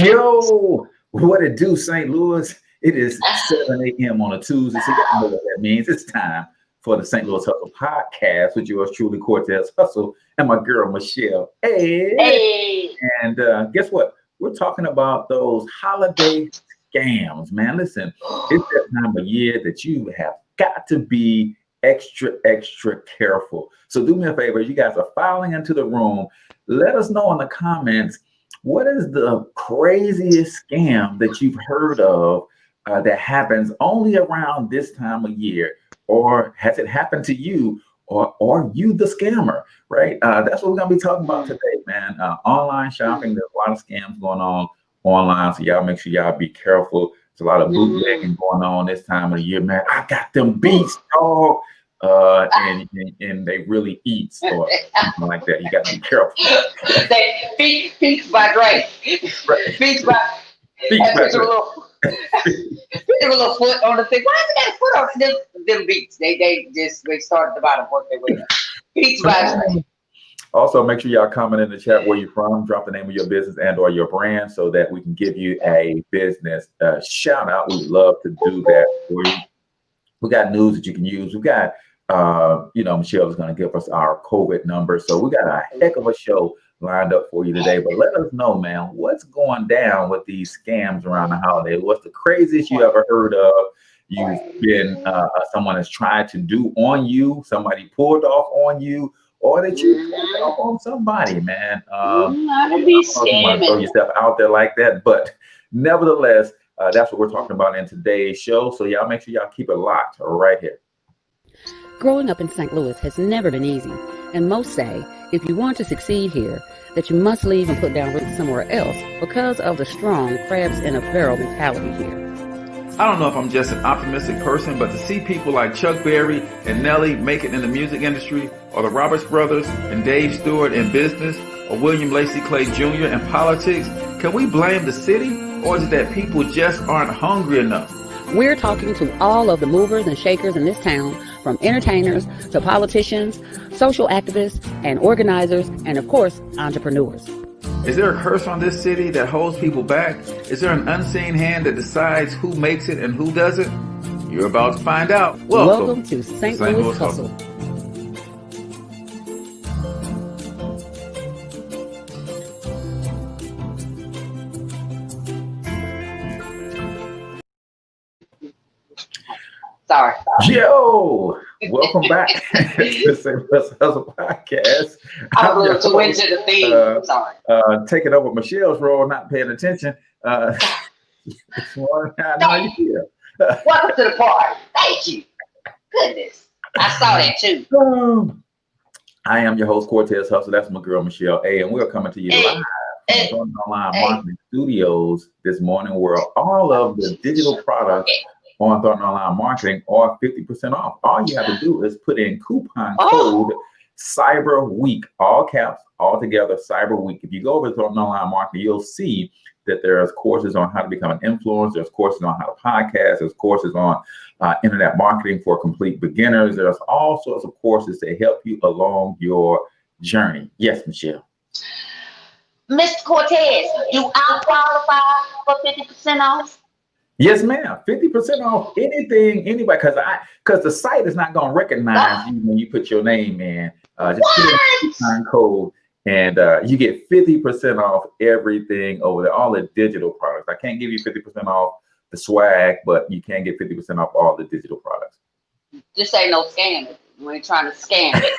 Yo, what it do, St. Louis? It is 7 a.m. on a Tuesday, so you know what that means. It's time for the St. Louis Hustle podcast with yours truly, Cortez Hustle, and my girl, Michelle. Hey. And guess what? We're talking about those holiday scams, man. Listen, it's that time of year that you have got to be extra careful. So do me a favor, you guys are filing into the room. Let us know in the comments, what is the craziest scam that you've heard of that happens only around this time of year? Or has it happened to you, or are you the scammer, right? That's what we're going to be talking about today, man. Online shopping, there's a lot of scams going on online, so y'all make sure y'all be careful. There's a lot of bootlegging going on this time of the year, man. I got them beats, dog. And they really eat or something like that. You got to be careful. Feats by Drake. Feats by a little foot on the thing. Why is it got a foot on them beats? They started the bottom, work their way up. Feats by Drake. Also, make sure y'all comment in the chat where you're from. Drop the name of your business and or your brand so that we can give you a business shout out. We'd love to do that for you. We got news that you can use. We got Michelle is going to give us our COVID numbers. So we got a heck of a show lined up for you today. But let us know, man, what's going down with these scams around the holiday? What's the craziest you ever heard of? You've been, someone has tried to do on you, somebody pulled off on you, or that you pulled off on somebody, man. Not to be scamming. Throw yourself out there like that. But nevertheless, that's what we're talking about in today's show. So y'all make sure y'all keep it locked right here. Growing up in St. Louis has never been easy, and most say if you want to succeed here, that you must leave and put down roots somewhere else because of the strong crabs in a barrel mentality here. I don't know if I'm just an optimistic person, but to see people like Chuck Berry and Nelly make it in the music industry, or the Roberts brothers and Dave Stewart in business, or William Lacey Clay Jr. in politics, can we blame the city, or is it that people just aren't hungry enough? We're talking to all of the movers and shakers in this town, from entertainers to politicians, social activists and organizers, and of course, entrepreneurs. Is there a curse on this city that holds people back? Is there an unseen hand that decides who makes it and who doesn't? You're about to find out. Welcome to St. Louis Hustle. Sorry. Yo, welcome back to the St. Louis Hustle podcast. I'm a little too into the theme. Sorry. Taking over Michelle's role, not paying attention. Welcome to the party. Thank you. Goodness. I saw that too. I am your host, Cortez Hustle. That's my girl, Michelle A. And we're coming to you live from Online Marketing Studios this morning, where all of the digital products on Thornton Online Marketing are 50% off. All you have to do is put in coupon code Cyber Week, all caps, all together, Cyber Week. If you go over to Thornton Online Marketing, you'll see that there's courses on how to become an influencer. There's courses on how to podcast. There's courses on internet marketing for complete beginners. There's all sorts of courses to help you along your journey. Yes, Michelle. Mr. Cortez, do I qualify for 50% off? Yes, ma'am. 50% off anything, anybody, because the site is not going to recognize you when you put your name in. Just put in the coupon code, and you get 50% off everything over there, all the digital products. I can't give you 50% off the swag, but you can get 50% off all the digital products. This ain't no scam. We ain't trying to scam it.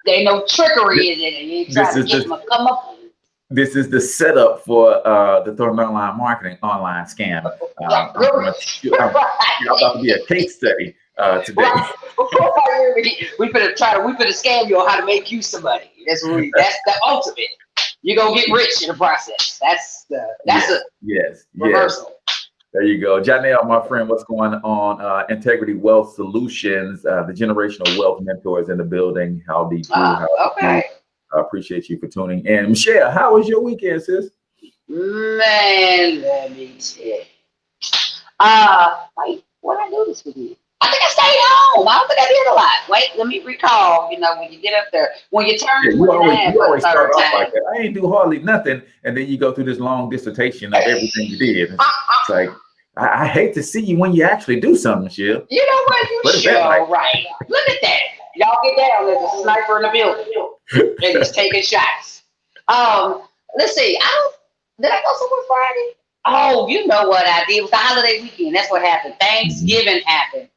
There ain't no trickery in it. You ain't trying to get them to come up. This is the setup for the Thornton Online Marketing online scam. I'm about to be a case study today. We finna scam you on how to make you somebody. That's the ultimate. You're gonna get rich in the process. That's yes. reversal. There you go. Janelle, my friend, what's going on? Integrity Wealth Solutions, the generational wealth mentors in the building. Howdy do. Okay. I appreciate you for tuning in. Michelle, how was your weekend, sis? Man, let me tell you. Wait, what I do this with you? I think I stayed home. I don't think I did a lot. Wait, let me recall. You know, when you get up there, when you turn Yeah, 29 you for the always start third off like time. that. I ain't do hardly nothing, and then you go through this long dissertation of everything you did. It's like I hate to see you when you actually do something, Michelle. You know what? You What is that sure like? right. Look at that. Y'all get down. There's a sniper in the building, and he's taking shots. Let's see. Did I go somewhere Friday? Oh, you know what I did. It was the holiday weekend. That's what happened. Mhm. Thanksgiving happened.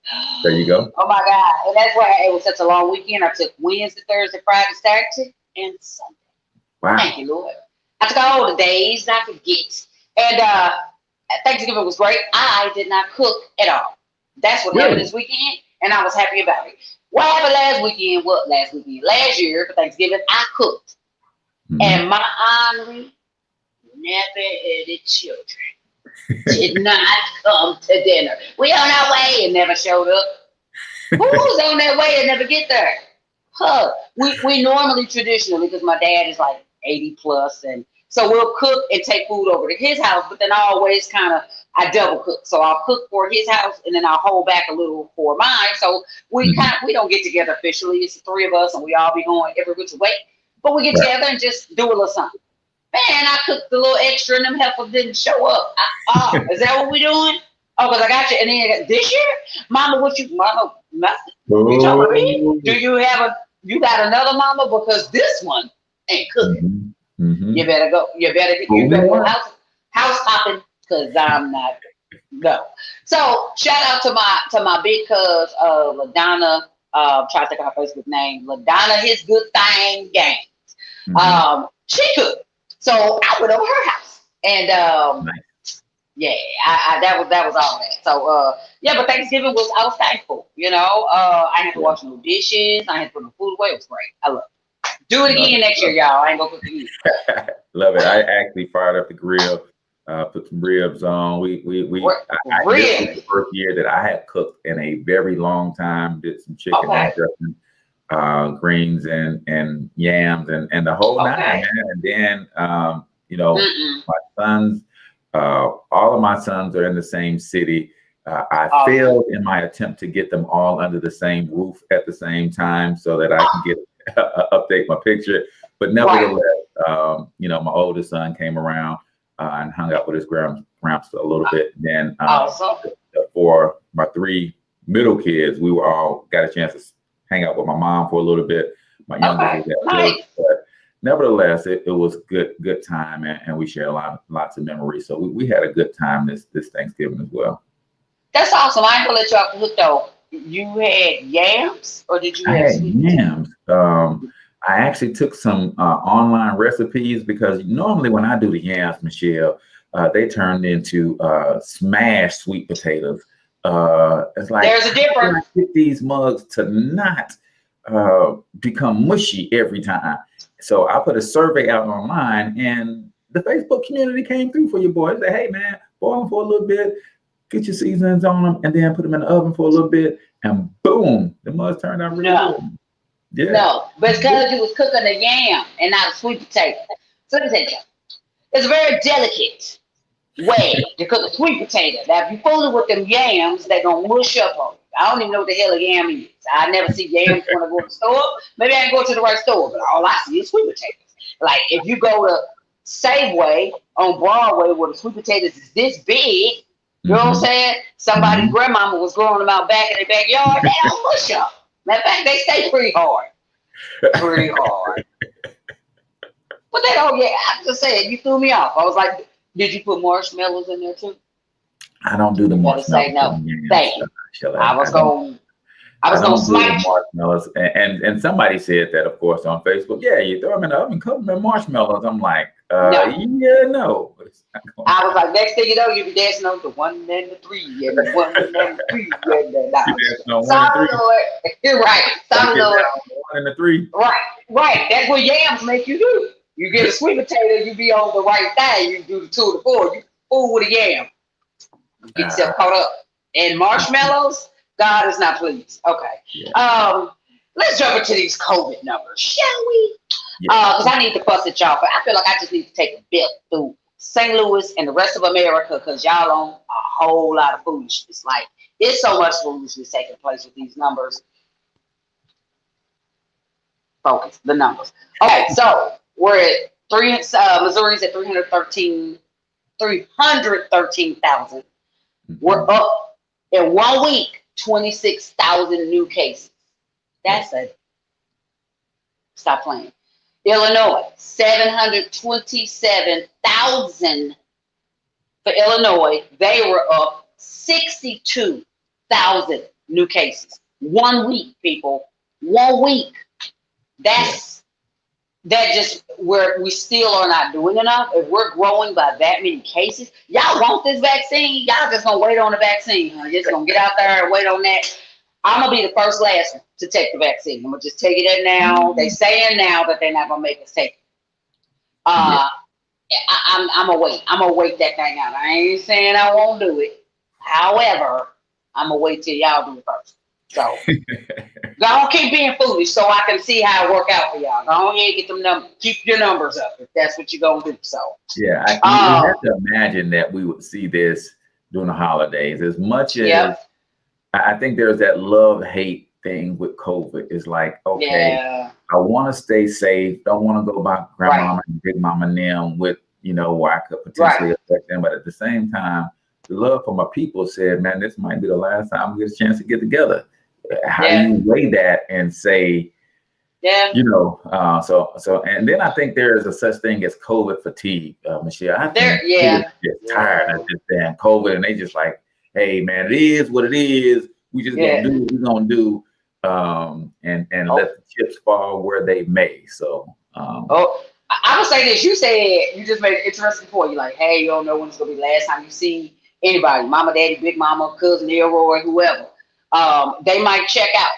There you go. Oh my God. And that's why it was such a long weekend. I took Wednesday, Thursday, Friday, Saturday, and Sunday. Wow. Thank you, Lord. I took all the days, not forget. And Thanksgiving was great. I did not cook at all. That's what happened Really? this weekend, and I was happy about it. What happened last weekend? What last weekend? Last year for Thanksgiving, I cooked. Mhm. And my honorary, nappy-headed children did not come to dinner. We on our way and never showed up. Who was on their way and never get there? Huh. We normally traditionally, because my dad is like 80 plus, and so we'll cook and take food over to his house, but then I always kind of I double cook. So I'll cook for his house and then I'll hold back a little for mine. So Mhm. we don't get together officially. It's the three of us and we all be going every which way. But we get Right. together and just do a little something. Man, I cooked a little extra and them heifers didn't show up. Is that what we doing? Oh, because I got you. And then this year, Mama, nothing. You told me, Oh. do you have you got another mama? Because this one ain't cooking. Mhm. Mhm. You better go. You Only better go one. house hopping because I'm not. No. So shout out to my big cuz LaDonna. Try to think of her Facebook name. LaDonna, his good thing gang. Mhm. She cooked. So I went over her house and Nice. yeah, that was all that. So yeah, but Thanksgiving I was thankful. You know, I didn't have to Yeah. wash no dishes. I had to put no food away. It was great. I love it. Do it Love again next year, it. y'all. I ain't gonna cook again. Love it. I actually fired up the grill, put some ribs on. This was the Really? first year that I had cooked in a very long time. Did some chicken and Okay. dressing, greens and yams and the whole nine, Okay. man. And then you know, Mm-mm. my sons, all of my sons are in the same city. I Awesome. failed in my attempt to get them all under the same roof at the same time so that I can get update my picture. But Right. nevertheless, you know, my oldest son came around and hung out with his gramps a little bit. Then Awesome. for my three middle kids, we were all got a chance to hang out with my mom for a little bit. My youngest Okay. was at work, Nice. but nevertheless, it was good time, and we shared lots of memories. So we had a good time this Thanksgiving as well. That's awesome. I ain't gonna let you off the hook though. You had yams or did you I have had sweet potato? yams. I actually took some online recipes because normally when I do the yams, Michelle, they turned into smashed sweet potatoes. It's like, There's a how do I difference. get these mugs to not become mushy every time? So I put a survey out online, and the Facebook community came through for you boys. Say, hey man, boil them for a little bit, get your seasonings on them, and then put them in the oven for a little bit, and boom, the mugs turned out really No. good. Yeah. No. But it's because you was cooking a yam and not a sweet potato. So let me tell you, it's a very delicate way to cook a sweet potato. Now, if you fool it with them yams, they're going to mush up on you. I don't even know what the hell a yam is. I never see yams when I go to the store. Maybe I ain't go to the right store, but all I see is sweet potatoes. Like, if you go to Safeway on Broadway where the sweet potatoes is this big, you know what I'm Hmm. saying? Somebody's Hmm. grandmama was growing them out back in their backyard. They don't mush up. Matter of fact, they stay pretty hard. Pretty hard. But they don't, yeah, I'm just saying, you threw me off. I was like, did you put marshmallows in there too? I don't do the You better say marshmallows for no. the yams, Thank you. Shelley. I was going, I I was going to don't do the smite you. marshmallows. And somebody said that, of course, on Facebook. Yeah, you throw them in the oven, cook them in marshmallows. I'm like, No. yeah, no. It's not going I was to like, next thing you know, you be dancing on the 1 and the 3 and the 1 and the 3 and the You dollars. dancing on one and Sorry, three. Lord. You're right. Let me Sorry, get down Lord. on the one and the three. Right. That's what yams make you do. You get a sweet potato, you be on the right thing. You do the 2 to 4. You fool with a yam. You get yourself Ah, caught up. And marshmallows, God is not pleased. Okay. yeah, Let's jump into these COVID numbers, shall we? yes. Because I need to fuss at y'all, but I feel like I just need to take a bit through St. Louis and the rest of America because y'all on a whole lot of foolishness. Like It's so much foolishness taking place with these numbers. Focus, the numbers. Okay, so we're at Missouri's at 313,000. We're up in 1 week, 26,000 new cases. That's a stop playing. Illinois, 727,000 for Illinois. They were up 62,000 new cases. 1 week, people. 1 week. That just where we still are not doing enough. If we're growing by that many cases, y'all want this vaccine? Y'all just gonna wait on the vaccine, huh? You're just gonna get out there and wait on that. I'm gonna be the first last one to take the vaccine. I'm gonna just tell you that now. They saying now that they're not gonna make us take it. I'm gonna wait. I'm gonna wait that thing out. I ain't saying I won't do it. However, I'm gonna wait till y'all do it first. So don't keep being foolish so I can see how it work out for y'all. Go ahead and get them numbers. Keep your numbers up if that's what you're gonna do. So yeah, I have to imagine that we would see this during the holidays as much as I think there's that love-hate thing with COVID. It's like, okay, I want to stay safe. Don't want to go by grandmama and big mama and them with, where I could potentially affect them. But at the same time, the love for my people said, man, this might be the last time we get a chance to get together. How do you weigh that and say, so, and then I think there is a such thing as COVID fatigue, Michelle. I think people get tired of this damn COVID and they just like, hey man, it is what it is. We just gonna do what we're gonna do, and let the chips fall where they may. So, I would say this. You said you just made an interesting point. You're like, hey, you don't know when it's gonna be the last time you see anybody, mama, daddy, big mama, cousin, Elroy, whoever. They might check out.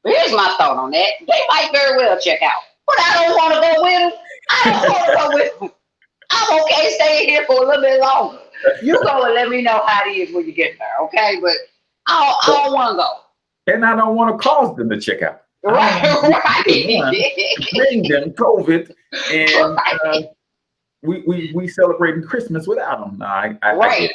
But here's my thought on that. They might very well check out, but I don't want to go with them. I don't want to go with them. I'm okay staying here for a little bit longer. You go and let me know how it is when you get there, okay? But I don't want to go. And I don't want to cause them to check out. Right. Bring them COVID, and we celebrating Christmas without them. No, I get it.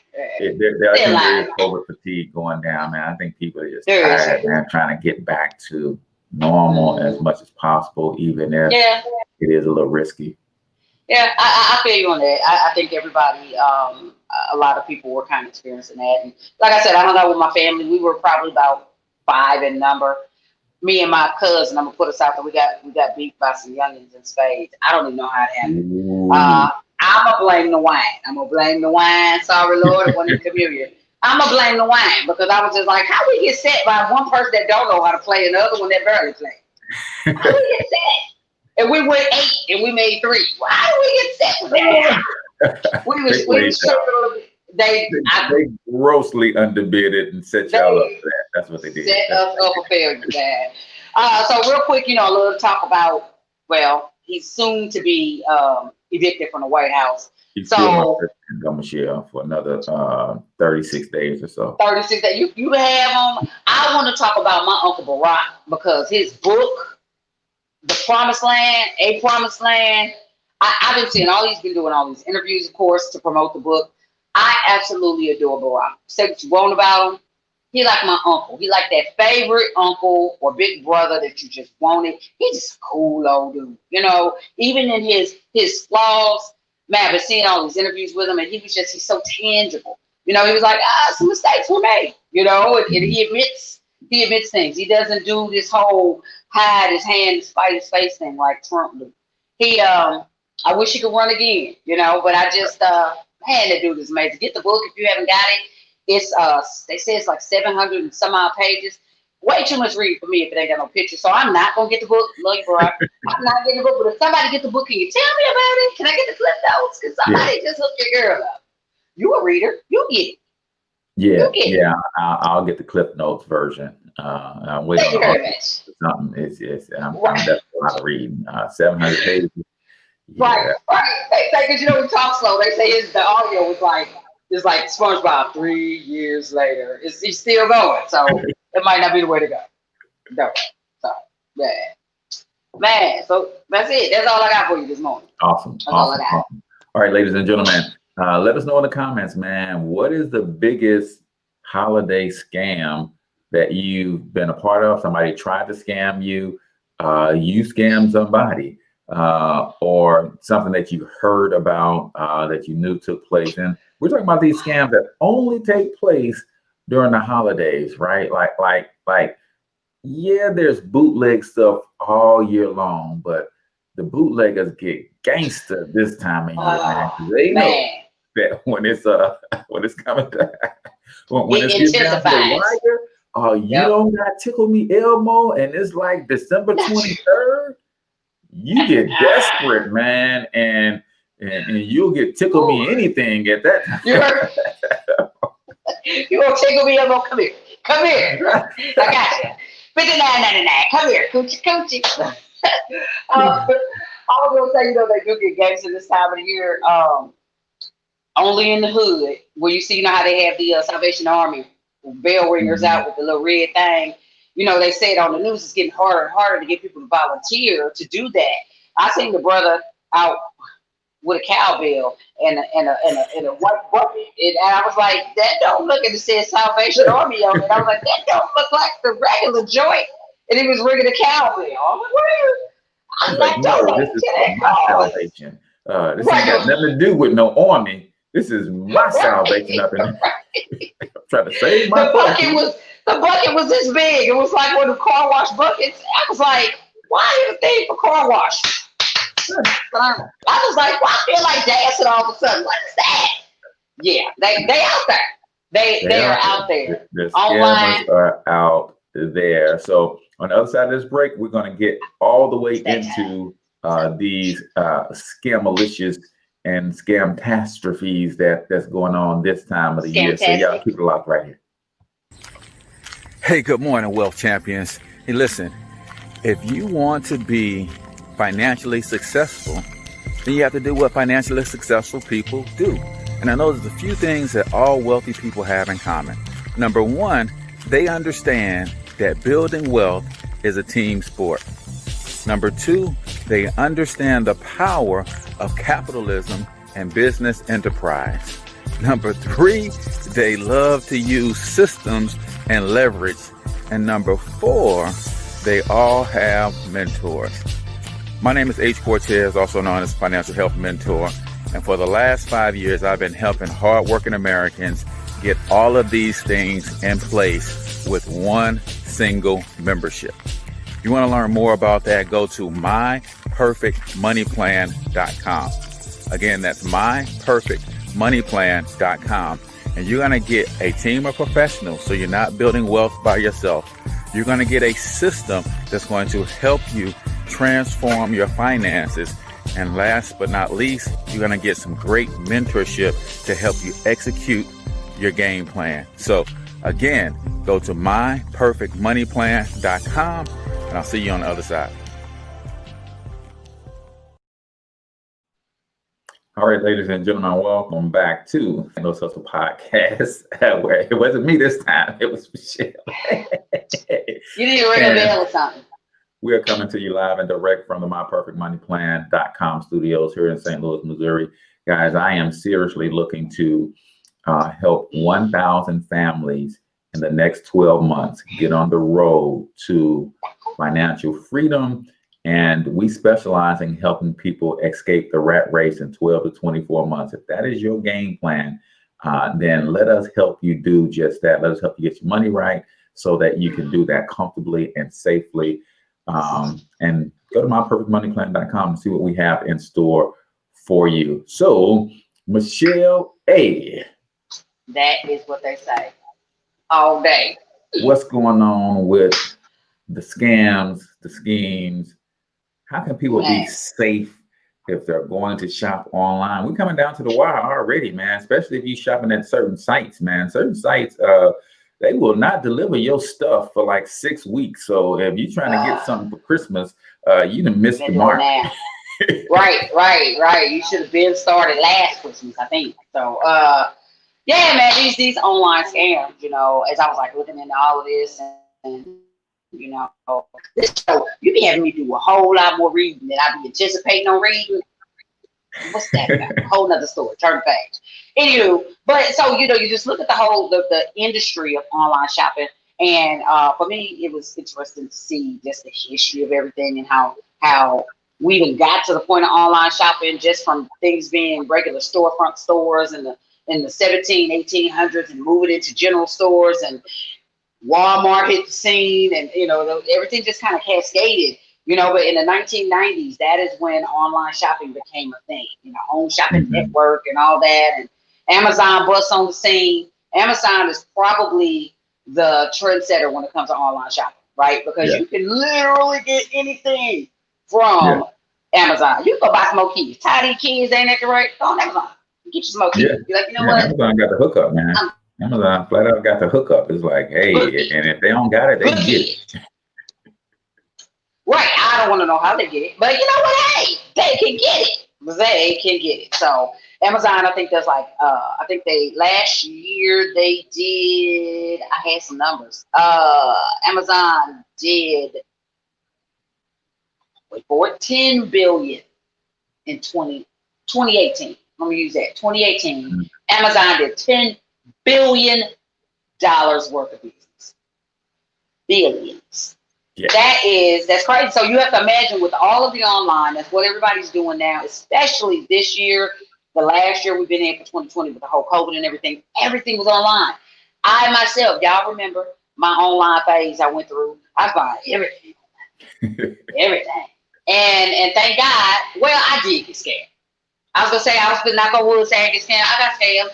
And there is COVID fatigue going down, man. I think people are just tired, man, trying to get back to normal as much as possible, even if it is a little risky. Yeah, I feel you on that. I think everybody, a lot of people were kind of experiencing that. And like I said, I hung out with my family. We were probably about 5 in number. Me and my cousin, I'm gonna put us out there. We got beat by some youngins in spades. I don't even know how it happened. I'm gonna blame the wine. Sorry, Lord, it wasn't communion. I'm gonna blame the wine because I was just like, how we get set by one person that don't know how to play and the other one that barely play? How we get set? And we went 8 and we made 3. Well, how do we get set with that? we they grossly underbid it and set y'all up for that. That's what they did. Set us up for failure, Dad. So real quick, I love to talk about, he's soon to be evicted from the White House. He's still Michelle for another 36 days or so. 36 days. You have him. I want to talk about my Uncle Barack because his book, The Promised Land, A Promised Land, I've been seeing he's been doing all these interviews, of course, to promote the book. I absolutely adore Barack. Say what you want about him. He like my uncle. He like that favorite uncle or big brother that you just wanted. He's just a cool old dude. Even in his flaws, man, I've been seeing all these interviews with him and he's so tangible. He was like, some mistakes were made, and he admits things. He doesn't do this whole hide his hand, spite his face thing like Trump do. I wish he could run again, but I just, man, that dude is amazing. Get the book if you haven't got it. It's they say it's like 700 and some odd pages. Way too much reading for me if it ain't got no pictures. So I'm not gonna get the book. Love you, Barack. I'm not getting the book. But if somebody get the book, can you tell me about it? Can I get the clip notes? Because somebody just hooked your girl up. You a reader? You get it. Yeah. I'll get the clip notes version. I'm waiting Thank you very much. Something. I'm definitely not reading 700 pages. Right. They say because we talk slow. They say the audio was like. It's like SpongeBob 3 years later. He's still going, so it might not be the way to go. No. So, man. So that's it. That's all I got for you this morning. Awesome. All right, ladies and gentlemen, let us know in the comments, man. What is the biggest holiday scam that you've been a part of? Somebody tried to scam you, you scammed somebody, or something that you heard about that you knew took place. And we're talking about these scams that only take place during the holidays, right? Yeah, there's bootleg stuff all year long, but the bootleggers get gangster this time of year, man. Oh, They know man. that when it's when it's coming to when it's It getting down to the intensifies. wire, oh, you Yep. don't got tickle me Elmo, and it's like December 23rd, you get desperate, man, and you'll get tickle Ooh, me anything at that you heard? You gonna tickle me? I'm gonna come here. Come here. time. I got you. 59.99. Come here, coochie, coochie. I was gonna say, they do get gangster this time of the year. Only in the hood, where you see, how they have the Salvation Army bell ringers Mhm. out with the little red thing. They said on the news it's getting harder and harder to get people to volunteer to do that. I seen the brother out with a cowbell and a white bucket, and I was like, that don't look. And it said Salvation Army on it. I was like, that don't look like the regular joint. And he was ringing a cowbell. I'm like, where? He's I'm like, like, no, donate this is to for that my cause. salvation. This ain't got Right, nothing to do with no army. This is my salvation right. up in I'm trying to save my The flesh. bucket was this big. It was like one of the car wash buckets. I was like, why is a thing for car wash? I was like, why I feel like dancing all of a sudden? What is that? Yeah, they out there. They are out there. The Online. scammers are out there. So on the other side of this break, we're going to get all the way into these scamalicious and scamtastrophes that's going on this time of the year. So y'all Scamtastic. keep it locked right here. Hey, good morning, wealth champions. Hey, listen, if you want to be financially successful, then you have to do what financially successful people do. And I know there's a few things that all wealthy people have in common. Number one, they understand that building wealth is a team sport. Number two, they understand the power of capitalism and business enterprise. Number three, they love to use systems and leverage. And number four, they all have mentors. My name is H. Cortez, also known as Financial Health Mentor. And for the last 5 years, I've been helping hardworking Americans get all of these things in place with one single membership. If you want to learn more about that, go to myperfectmoneyplan.com. Again, that's myperfectmoneyplan.com. And you're going to get a team of professionals, so you're not building wealth by yourself. You're going to get a system that's going to help you transform your finances. And last but not least, you're going to get some great mentorship to help you execute your game plan. So again, go to myperfectmoneyplan.com, and I'll see you on the other side. All right, ladies and gentlemen, welcome back to No Hustle Podcast, where it wasn't me this time, it was Michelle. You need to ring a bell or something. We are coming to you live and direct from the myperfectmoneyplan.com studios here in St. Louis, Missouri. Guys, I am seriously looking to help 1,000 families in the next 12 months get on the road to financial freedom. And we specialize in helping people escape the rat race in 12 to 24 months. If that is your game plan, then let us help you do just that. Let us help you get your money right so that you can do that comfortably and safely. And go to myperfectmoneyplan.com and see what we have in store for you. So, Michelle A. That is what they say all day. What's going on with the scams, the schemes? How can people be safe if they're going to shop online? We're coming down to the wire already, man, especially if you're shopping at certain sites, man. Certain sites, they will not deliver your stuff for like 6 weeks. So if you're trying to get something for Christmas, you done missed the mark. Right. You should have been started last Christmas, I think. So, yeah, man, these online scams, as I was like looking into all of this and this show, you be having me do a whole lot more reading than I be anticipating on reading. What's that about? A whole nother story. Turn the page. Anywho, but so you just look at the whole the industry of online shopping, and for me, it was interesting to see just the history of everything and how we even got to the point of online shopping just from things being regular storefront stores in the 1800s and moving into general stores, and Walmart hit the scene, and everything just kind of cascaded. But in the 1990s, that is when online shopping became a thing. Home shopping network and all that, and Amazon busts on the scene. Amazon is probably the trendsetter when it comes to online shopping, right? Because you can literally get anything from Amazon. You can go buy some more keys. Tidy keys, ain't that right? Go on Amazon. Get you some more keys. You're like, what? Amazon got the hookup, man. Amazon flat out got the hookup. It's like, hey, and if they don't got it, they can get it. Right. I don't want to know how they get it, but you know what? Hey, they can get it. They can get it. So Amazon, I think there's like, I think last year they did, I had some numbers. Amazon did 14 billion in 2018. Let me use that. 2018. Amazon did $10 billion worth of business. Billions. Yeah. That's crazy. So you have to imagine with all of the online, that's what everybody's doing now, especially this year, the last year we've been in for 2020 with the whole COVID and everything. Everything was online. I myself, y'all remember my online phase I went through. I was buying everything. Everything. And thank God, well, I did get scared. I was gonna say I was not gonna wood say I get scammed. I got scammed.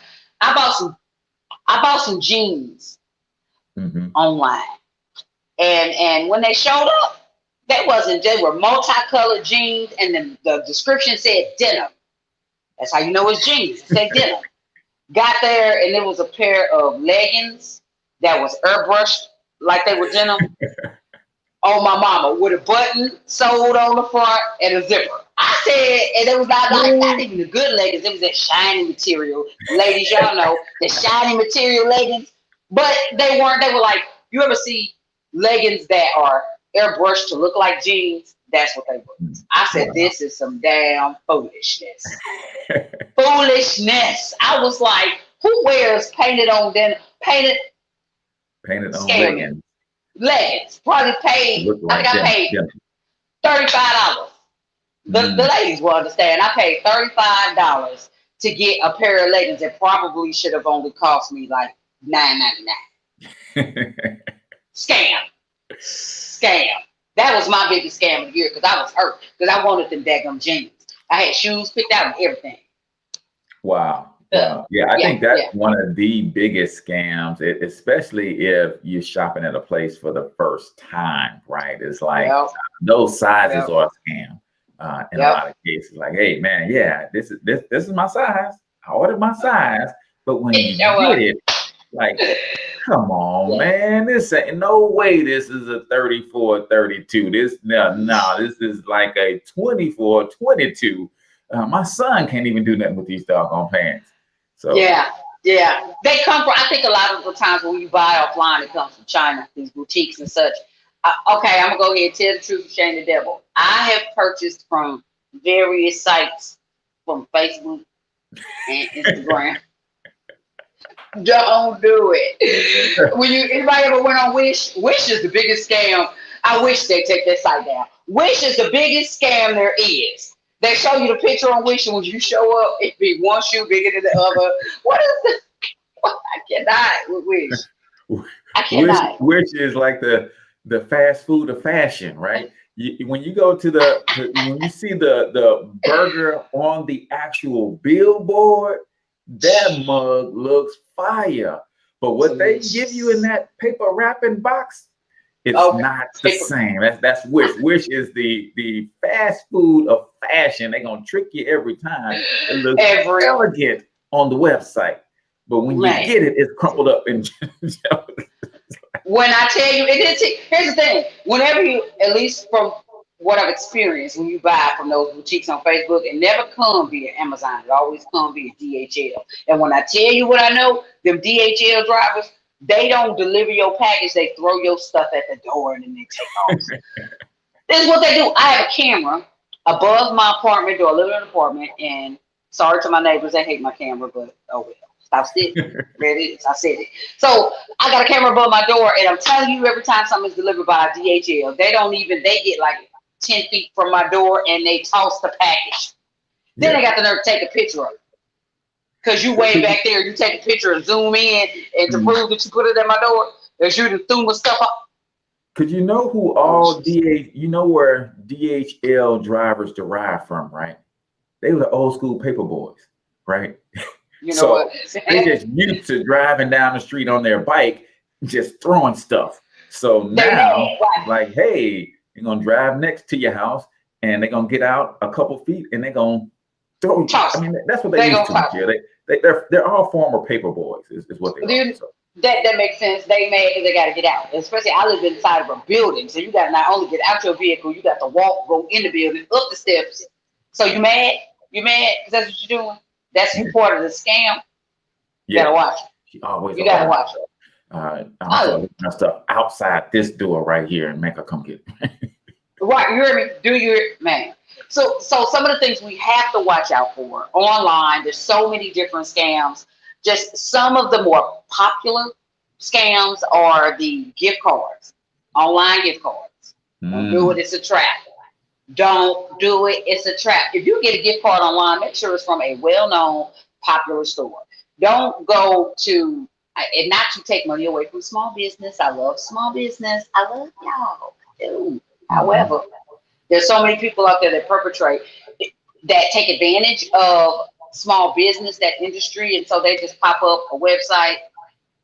I bought some jeans online. And when they showed up, they were multicolored jeans, and the description said denim. That's how you know it's jeans. It said denim. Got there, and it was a pair of leggings that was airbrushed like they were denim. Oh, my mama, with a button sewed on the front and a zipper. I said, and it was not even the good leggings. It was that shiny material. Ladies, y'all know the shiny material leggings. But they weren't. They were like, you ever see leggings that are airbrushed to look like jeans? That's what they were. I said, this is some damn foolishness. Foolishness. I was like, who wears painted on leggings? Leggings. Probably paid. I think I paid $35. The ladies will understand. I paid $35 to get a pair of leggings that probably should have only cost me like $9.99. Scam. That was my biggest scam of the year because I was hurt because I wanted them daggum jeans. I had shoes picked out and everything. Wow. Yeah, I think that's one of the biggest scams, especially if you're shopping at a place for the first time, right? It's like those sizes are a scam in a lot of cases. Like, hey, man, this is my size. I ordered my size, but when you get it, like, come on, man, this ain't no way. This is a 34, 32. This is like a 24, 22. My son can't even do nothing with these doggone pants. So yeah, they come from. I think a lot of the times when you buy offline, it comes from China, these boutiques and such. Okay, I'm gonna go ahead and tell the truth and shame the devil. I have purchased from various sites, from Facebook and Instagram. Don't do it. Anybody ever went on Wish? Wish is the biggest scam. I wish they'd take that site down. Wish is the biggest scam there is. They show you the picture on Wish, and when you show up, it be one shoe bigger than the other. What is this? I cannot with Wish. I cannot. Wish is like the fast food of fashion, right? When you go to when you see the burger on the actual billboard, that mug looks fire. But what they give you in that paper wrapping box, it's not the same. That's Wish. Wish is the fast food of fashion. They're gonna trick you every time. It looks elegant on the website, but when you get it, it's crumpled up in. When I tell you, here's the thing. Whenever you, at least from what I've experienced, when you buy from those boutiques on Facebook, it never come via Amazon. It always come via DHL. And when I tell you what I know, them DHL drivers, they don't deliver your package. They throw your stuff at the door and then they take off. This is what they do. I have a camera above my apartment door, living in an apartment, and sorry to my neighbors, they hate my camera, but oh well. Stop sitting. There it is. I said it. So I got a camera above my door, and I'm telling you, every time something's delivered by DHL, they get like 10 feet from my door and they toss the package. Then they got the nerve to take a picture of it. Because you way back there, you take a picture and zoom in, and to prove that you put it at my door, that you done threw my stuff up. Cause you know who you know where DHL drivers derive from, right? They were the old school paper boys, right? You know what? They just used to driving down the street on their bike, just throwing stuff. So now, like, hey, you're gonna drive next to your house, and they're gonna get out a couple feet, and they're gonna throw. I mean, that's what they used to do. They're all former paper boys, is what they are. So. That makes sense. They mad because they got to get out. Especially, I live inside of a building, so you got to not only get out your vehicle, you got to walk, go in the building, up the steps. So you mad? You mad because that's what you're doing? That's you part of the scam. You gotta watch it. You gotta watch it. I'm putting my stuff outside this door right here and make her come get it. Right, you hear me? Do you, man? So some of the things we have to watch out for online. There's so many different scams. Just some of the more popular scams are the gift cards, online gift cards. Don't do it; it's a trap. Don't do it; it's a trap. If you get a gift card online, make sure it's from a well-known, popular store. Don't go to, and not to take money away from small business. I love small business. I love y'all. Dude. However, there's so many people out there that take advantage of small business, that industry, and so they just pop up a website,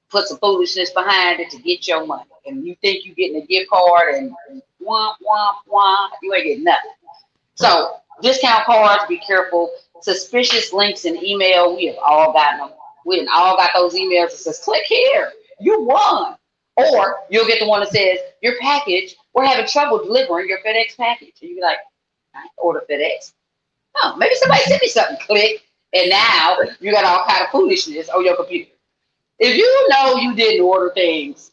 put some foolishness behind it to get your money. And you think you're getting a gift card and womp, womp, womp, you ain't getting nothing. So discount cards, be careful. Suspicious links in email, we have all gotten them. We have all got those emails that says, click here, you won. Or you'll get the one that says, your package, we're having trouble delivering your FedEx package. And you'll be like, I order FedEx. Oh, maybe somebody sent me something. Click. And now you got all kind of foolishness on your computer. If you know you didn't order things,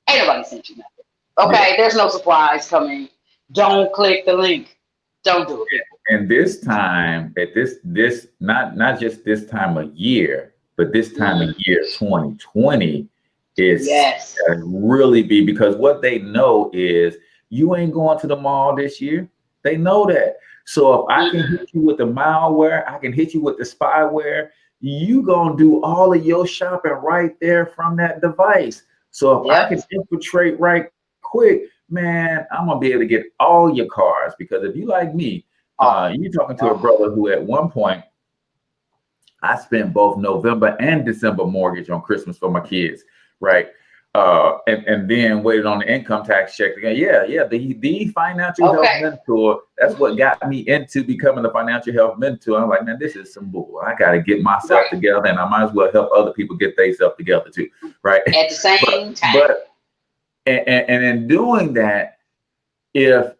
ain't nobody sent you nothing. Okay, there's no surprise coming. Don't click the link. Don't do it. And this time, at this not just this time of year, but this time of year 2020 is really be, because what they know is you ain't going to the mall this year. They know that. So if I can hit you with the malware, I can hit you with the spyware, you gonna do all of your shopping right there from that device. So if I can infiltrate right quick, man, I'm gonna be able to get all your cards. Because if you like me, you're talking to a brother who at one point, I spent both November and December mortgage on Christmas for my kids, right? And then waited on the income tax check again. The financial health mentor. That's what got me into becoming a financial health mentor. I'm like, man, this is some bull. I got to get myself together, and I might as well help other people get themselves together too, right? At the same time. But in doing that, if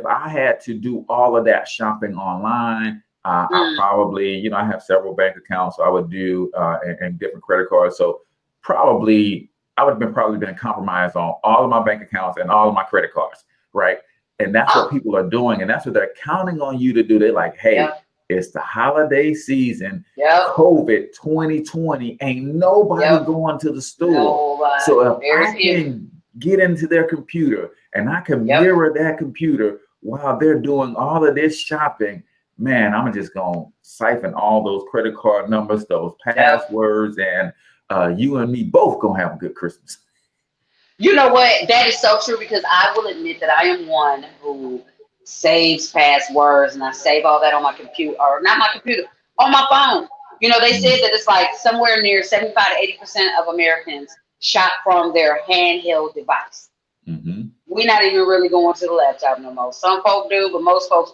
I had to do all of that shopping online, I probably, I have several bank accounts, so I would do and different credit cards. So probably I would have probably been compromised on all of my bank accounts and all of my credit cards, right? And that's what people are doing, and that's what they're counting on you to do. They're like, hey, it's the holiday season, COVID 2020, ain't nobody going to the store. So if I can get into their computer and I can mirror that computer while they're doing all of this shopping, man, I'm just gonna siphon all those credit card numbers, those passwords, and you and me both gonna have a good Christmas. You know what? That is so true, because I will admit that I am one who saves passwords, and I save all that on my computer, or not my computer, on my phone. They said that it's like somewhere near 75 to 80% of Americans shop from their handheld device. We're not even really going to the laptop no more. Some folks do, but most folks,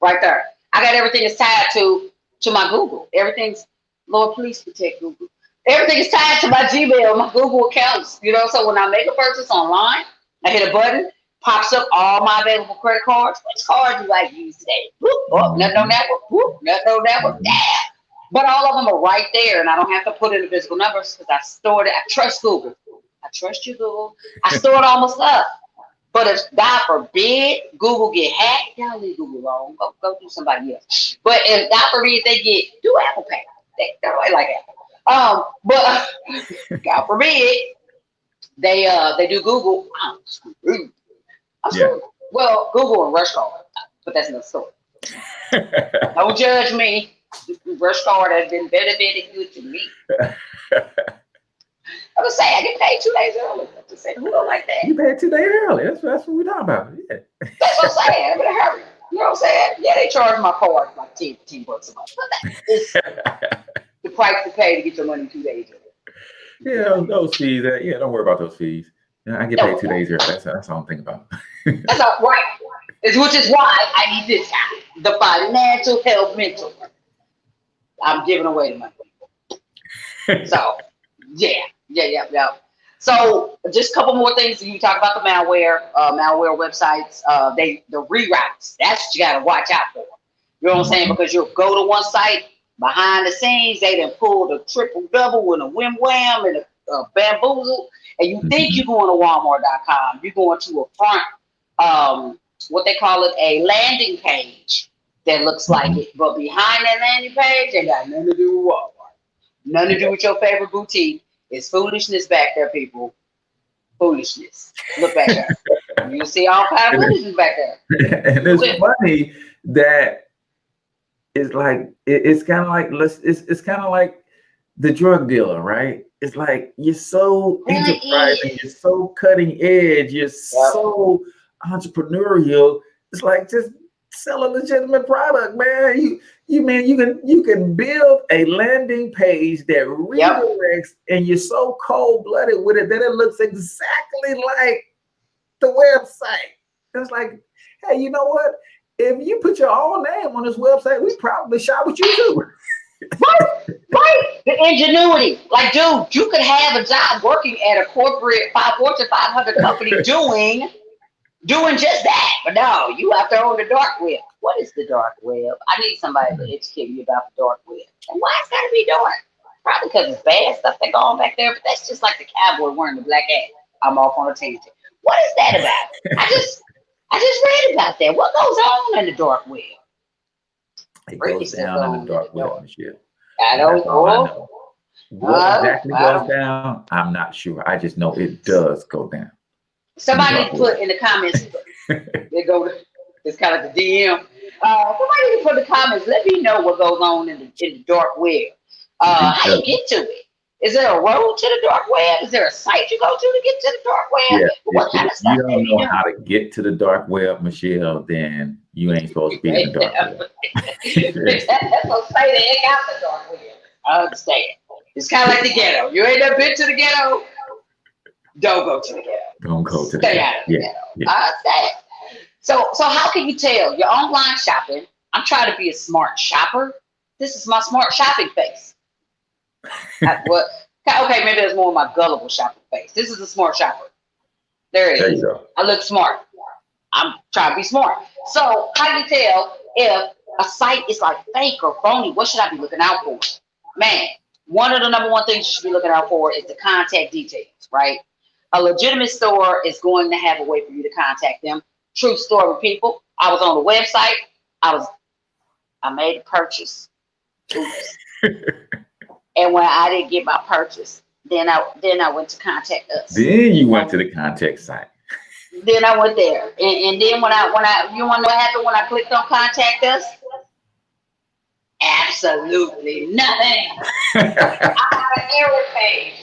right there. I got everything is tied to my Google. Everything's, Lord, please protect Google. Everything is tied to my Gmail, my Google accounts. So when I make a purchase online, I hit a button, pops up all my available credit cards. Which card do I use today? Nothing on that one. Nothing on that one. But all of them are right there, and I don't have to put in the physical numbers because I stored it. I trust Google. I trust you, Google. I store it all my stuff. But if God forbid Google get hacked, y'all leave Google alone. Go do somebody else. But if God forbid do Apple Pay. They don't like Apple. But God forbid they do Google. I'm screwed. Well, Google and Rush Card, but that's another story. Don't judge me. Rush Card has been very good to me. I was saying I get paid 2 days early. I just said, who don't like that? You paid 2 days early. That's what we're talking about. Yeah. That's what I'm saying. I'm in a hurry. You know what I'm saying? Yeah, they charge my card like 10 bucks a month. But that is the price to pay to get your money 2 days early. Yeah, those fees. Don't worry about those fees. I get paid 2 days early. That's all I'm thinking about. That's all right. Which is why I need this guy, the financial health mentor. I'm giving away the money. So, yeah. So, just a couple more things. You talk about the malware websites. The reroutes. That's what you got to watch out for. You know what I'm saying? Because you'll go to one site behind the scenes. They done pulled a triple double and a whim wham and a bamboozle, and you think you're going to Walmart.com. You're going to a front, what they call it, a landing page that looks like it, but behind that landing page, ain't got nothing to do with Walmart. Nothing to do with your favorite boutique. It's foolishness back there, people. Foolishness. Look back there. You see all kinds of foolishness back there. And it's funny that it's like it's kind of like it's kind of like the drug dealer, right? It's like you're so enterprising, you're so cutting edge, you're so entrepreneurial. It's like just sell a legitimate product, man. You can build a landing page that redirects, and you're so cold-blooded with it that it looks exactly like the website. It's like, hey, you know what? If you put your own name on this website, we probably shop with you too. Right. The ingenuity. Like, dude, you could have a job working at a corporate Fortune 500 company doing just that. But no, you out there on the dark web. What is the dark web? I need somebody to educate me about the dark web. And why it's got to be dark? Probably because it's bad stuff that go on back there. But that's just like the cowboy wearing the black hat. I'm off on a tangent. What is that about? I just read about that. What goes on in the dark web? It goes down in the dark web, Michelle. I don't know. What exactly goes down, I'm not sure. I just know it does go down. Somebody put in the comments. It's kind of like the DM. Somebody put in the comments. Let me know what goes on in the dark web. How you get to it? Is there a road to the dark web? Is there a site you go to get to the dark web? Yeah. What kind of stuff? You don't know how to get to the dark web, Michelle, then you ain't supposed to be in the dark web. That's what say the heck out the dark web. I understand. It's kind of like the ghetto. You ain't never been to the ghetto? Don't go to the ghetto. Don't go to the Stay out of the ghetto. Yeah. I understand. So how can you tell? You're online shopping. I'm trying to be a smart shopper. This is my smart shopping face. Okay, maybe there's more of my gullible shopping face. This is a smart shopper. There it is. There you go. I look smart. I'm trying to be smart. So how do you tell if a site is like fake or phony? What should I be looking out for? Man, one of the number one things you should be looking out for is the contact details, right? A legitimate store is going to have a way for you to contact them. True story, people. I was on the website. I made a purchase. Oops. And when I didn't get my purchase, then I went to contact us. Then you went to the contact site. Then I went there, and then when I you want to know what happened when I clicked on contact us? Absolutely nothing. I got an error page.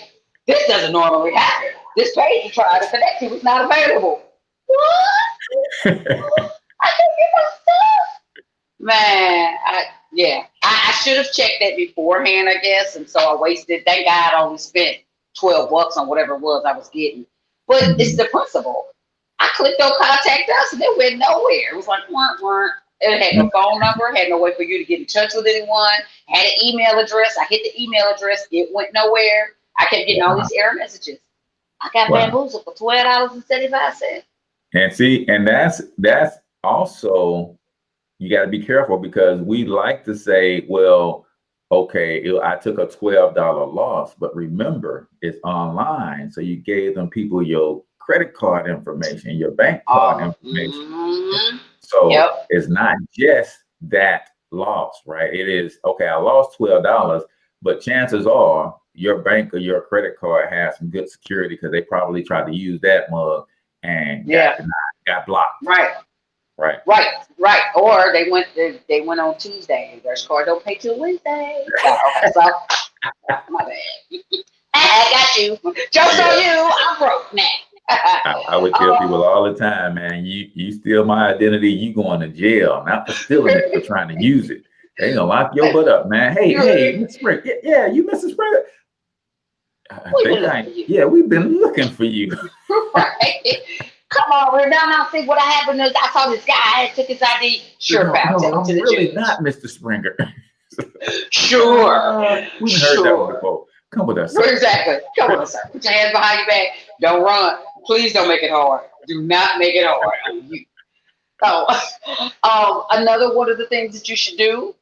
This doesn't normally happen. This page you tried to connect to was not available. What? I can't get my stuff. Man, I should have checked that beforehand, I guess, and so I wasted. Thank God I only spent $12 on whatever it was I was getting. But it's the principle. I clicked on contact us and it went nowhere. It was like, weren't. It had no phone number, had no way for you to get in touch with anyone, had an email address. I hit the email address, it went nowhere. I kept getting all these error messages. I got bamboozled for $12.75. And see, and that's also, you got to be careful because we like to say, well, okay, I took a $12 loss, but remember, it's online. So you gave them people your credit card information, your bank card information. Mhm. So Yep. it's not just that loss, right? It is, okay, I lost $12, but chances are your bank or your credit card has some good security because they probably tried to use that mug and got Yeah. denied, got blocked, Right. right? Right. Or they went on Tuesday. Their card don't pay till Wednesday. So my bad. I got you. Joke's Yeah. on you. I'm broke now. I would tell people all the time, man, you steal my identity, you going to jail, not for stealing it, for trying to use it. They gonna lock your butt up, man. Hey, Mr. Springer. Yeah, you Mr. Springer. Yeah, we've been looking for you. Right. Come on, we're down now. See what happened is I saw this guy. I took his ID. Sure, pal. Tell him I'm to the really judge. not Mr. Springer. Sure. We've heard that one before. Come with us. Sir. Exactly. Come on, sir. Put your hands behind your back. Don't run. Please don't make it hard. Do not make it hard on you. So, another one of the things that you should do,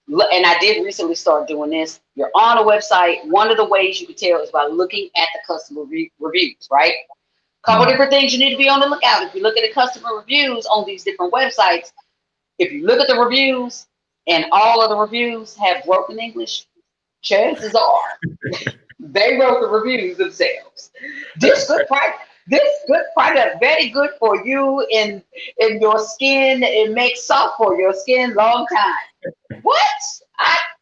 and I did recently start doing this. You're on a website. One of the ways you can tell is by looking at the customer reviews, right? Couple different things you need to be on the lookout. If you look at the customer reviews on these different websites, if you look at the reviews and all of the reviews have broken English, chances are they wrote the reviews themselves. This good product, very good for you in your skin. It makes soft for your skin long time. What?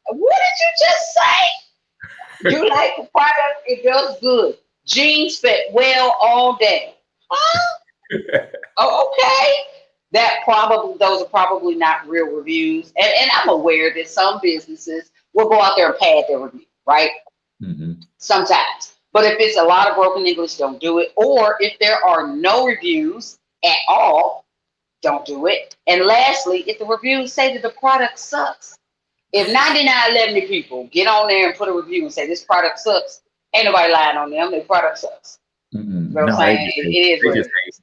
What did you just say? You like the product? It does good. Jeans fit well all day. Huh? Oh, okay. Those are probably not real reviews. And I'm aware that some businesses will go out there and pad their review, right? Mm-hmm. Sometimes. But if it's a lot of broken English, don't do it. Or if there are no reviews at all, don't do it. And lastly, if the reviews say that the product sucks, if 99 people get on there and put a review and say this product sucks, ain't nobody lying on them. Their product sucks. Mm-hmm. You know what I'm saying? It is what it is.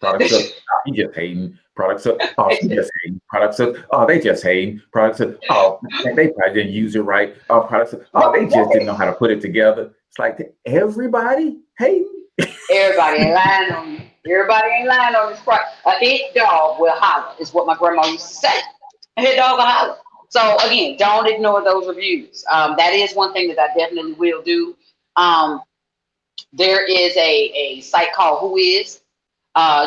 Product sucks. Oh, he just hating. Product sucks. Oh, he just hating. Product sucks. Oh, they just hating. Product sucks. Oh, they probably didn't use it right. Oh, product sucks. Oh, they just didn't know how to put it together. It's like everybody hating. Everybody ain't lying on you. Everybody ain't lying on this product. A hit dog will holler, is what my grandma used to say. A hit dog will holler. So again, don't ignore those reviews. That is one thing that I definitely will do. There is a site called Who Is.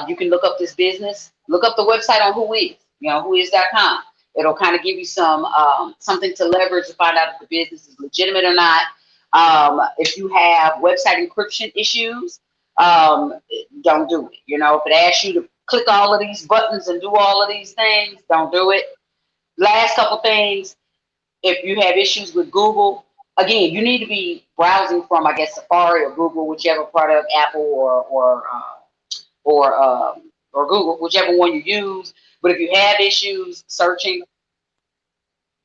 You can look up this business. Look up the website on Who Is. Whois.com. It'll kind of give you something to leverage to find out if the business is legitimate or not. If you have website encryption issues, don't do it. If it asks you to click all of these buttons and do all of these things, don't do it. Last couple things, if you have issues with Google, again, you need to be browsing from, I guess, Safari or Google, whichever product, Apple or Google, whichever one you use. But if you have issues searching,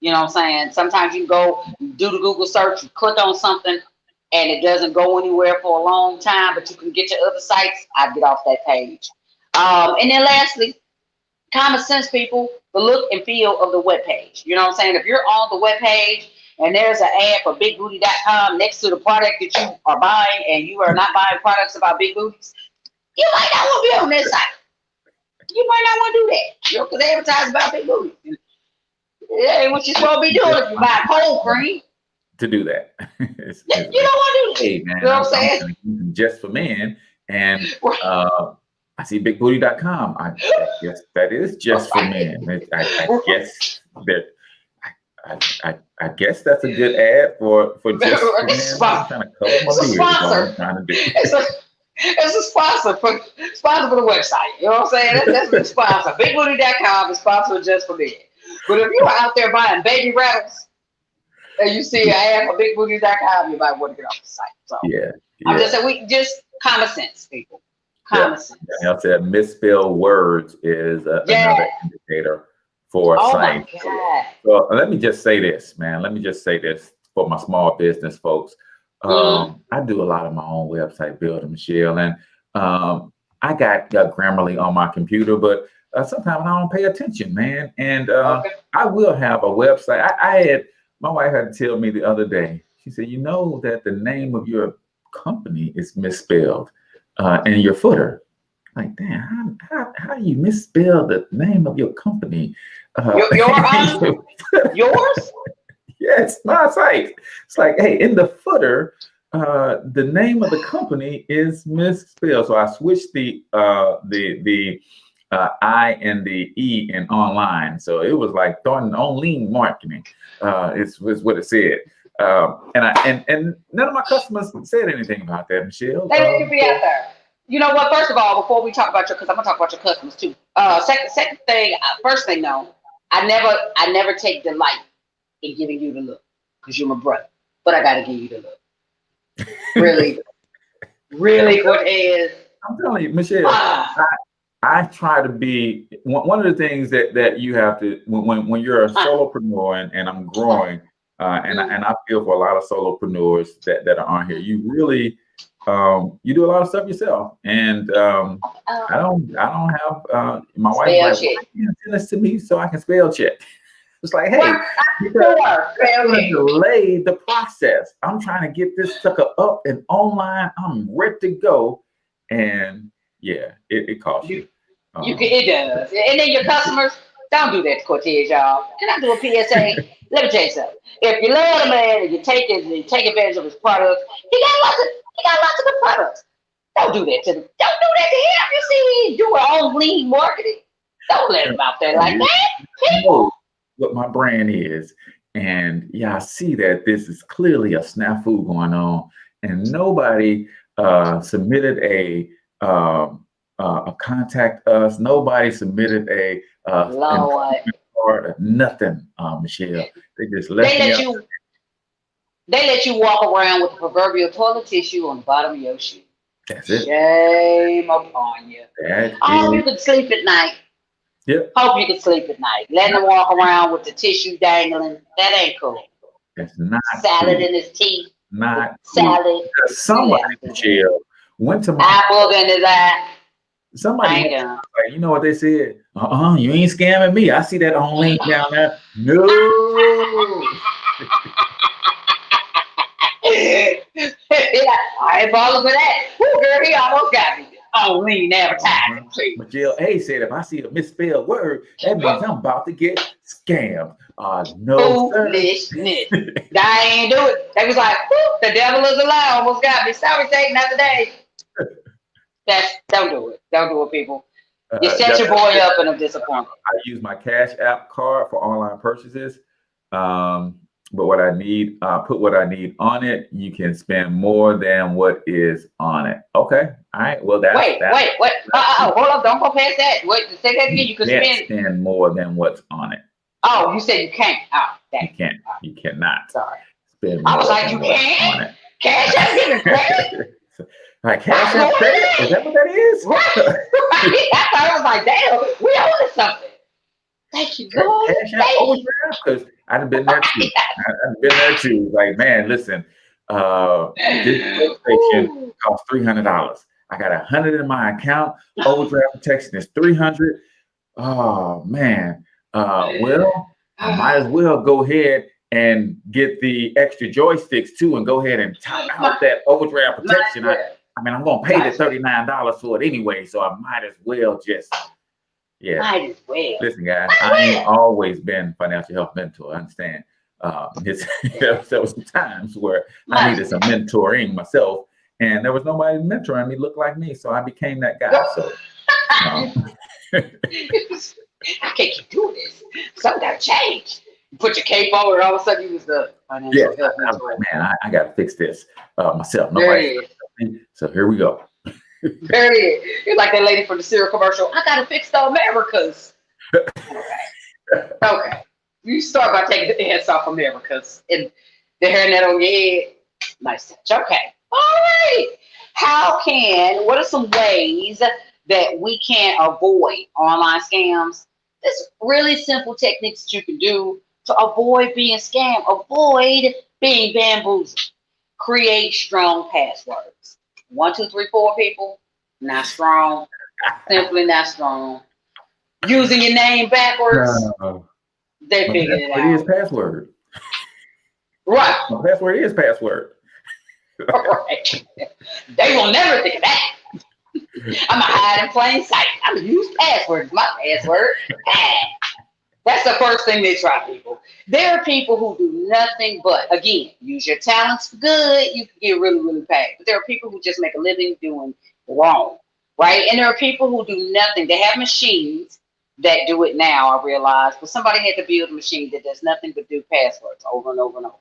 you know what I'm saying? Sometimes you go do the Google search, you click on something, and it doesn't go anywhere for a long time, but you can get to other sites. I'd get off that page. And then lastly, common sense, people, the look and feel of the web page. You know what I'm saying? If you're on the web page and there's an ad for bigbooty.com next to the product that you are buying, and you are not buying products about big booties, you might not want to be on that site. You might not want to do that. Because they advertise about big booties. That ain't what you're supposed to be doing if you buy cold cream. To do that. You don't want to do that. Hey, man, You know what I'm saying? Just for men. And I see bigbooty.com. I guess that is just for men. I guess that I guess that's a good ad for just for men. I'm trying to cover my ears. I'm trying to do. It's a sponsor for the website. You know what I'm saying? That's the sponsor. Bigbooty.com is sponsored just for men. But if you're out there buying baby rattles and you see an ad for bigbooty.com, you might want to get off the site. So yeah. I'm just saying, we just common sense, people. Common sense. I said misspelled words is another indicator for a site. So let me just say this, man. Let me just say this for my small business folks. I do a lot of my own website building, Michelle, and I got Grammarly on my computer, but sometimes I don't pay attention, man. And I will have a website. My wife had to tell me the other day. She said, "You know that the name of your company is misspelled. in your footer. Like, damn, how do you misspell the name of your company? Yours? Yes, no, it's like, hey, in the footer, the name of the company is misspelled. So I switched the I and the E in online. So it was like throwing on lean marketing. Is what it said. And none of my customers said anything about that, Michelle. They could be out there. You know what? First of all, before we talk about because I'm gonna talk about your customers too. Second thing, first thing, no, I never take delight in giving you the look because you're my brother, but I gotta give you the look. Really, really, what is? I'm telling you, Michelle. I try to be one of the things that you have to when you're a solopreneur and I'm growing and I feel for a lot of solopreneurs that are on here. You really you do a lot of stuff yourself, and I don't have my wife's like, why can't you send this to me so I can spell check? It's like, hey, delay the process. I'm trying to get this sucker up and online. I'm ready to go, and yeah, it costs you. It does. And then your customers, don't do that to Cortez, y'all. Can I do a PSA? Let me tell you something. If you love the man and you take advantage of his products, he got lots of good products. Don't do that to him. Don't do that to him. You see, do our own lean marketing. Don't let him out there like that. People. What my brand is, and yeah, I see that this is clearly a snafu going on, and nobody submitted a contact us. Nobody submitted a card, nothing, Michelle. They just let you. They let you walk around with the proverbial toilet tissue on the bottom of your shoe. That's it. Shame upon you. You could sleep at night. Yep. Hope you can sleep at night. Letting him walk around with the tissue dangling. That ain't cool. That's not salad cool. in his teeth. Not salad. Cool. Somebody, Michelle, went to my apple in his eye. Somebody, you know what they said? You ain't scamming me. I see that on link down there. No. I ain't falling for that. Ooh, girl, he almost got me. Oh, lean advertising, please. Michelle A said, if I see a misspelled word, that means I'm about to get scammed. No, foolishness. I ain't do it. They was like, the devil is a lie. Almost got me. Sorry, Satan, not today. Don't do it. Don't do it, people. You set your boy up in a disappointment. I use my Cash App card for online purchases. But what I need, put what I need on it. You can spend more than what is on it. Okay. All right. Well, that's wait. Hold up. Don't go past that. Wait. Say that again. You can spend more than what's on it. Oh, you said you can't. Oh, you can't. You cannot. Sorry. Spend I was like, you can't. Cash App giving credit. Like Cash App credit? Is that what that is? Right. I thought I was like, damn, we own something. Thank you, God. Cash App overdraft, because I've been there too. I've been there too. Like, man, listen, this PlayStation costs $300. I got $100 in my account. Overdraft protection is $300. Oh man. Well, I might as well go ahead and get the extra joysticks too, and go ahead and top out that overdraft protection. I mean, I'm gonna pay the $39 for it anyway, so I might as well just. Yeah. Might as well. Listen, guys, I ain't always been financial health mentor. I understand. There was some times where I needed some mentoring myself, and there was nobody mentoring me look like me, so I became that guy. So I can't keep doing this. Something got to change. You put your cape on, and all of a sudden you was the financial health mentor. Man, I got to fix this myself. Nobody. So here we go. There it is. You're like that lady from the cereal commercial. I gotta fix the Americas. Okay. You start by taking the heads off Americas and the hairnet on your head. Nice touch. Okay. All right. What are some ways that we can avoid online scams? There's really simple techniques that you can do to avoid being scammed, avoid being bamboozled. Create strong passwords. 1, 2, 3, 4 people, not strong. Simply not strong. Using your name backwards, they figured it out. It is password. Right. My password is password. Right. They will never think of that. I'm gonna hide in plain sight. I'm gonna use passwords. My password. That's the first thing they try, people. There are people who do nothing but, again, use your talents for good. You can get really, really paid. But there are people who just make a living doing wrong, right? And there are people who do nothing. They have machines that do it now, I realize. But somebody had to build a machine that does nothing but do passwords over and over and over.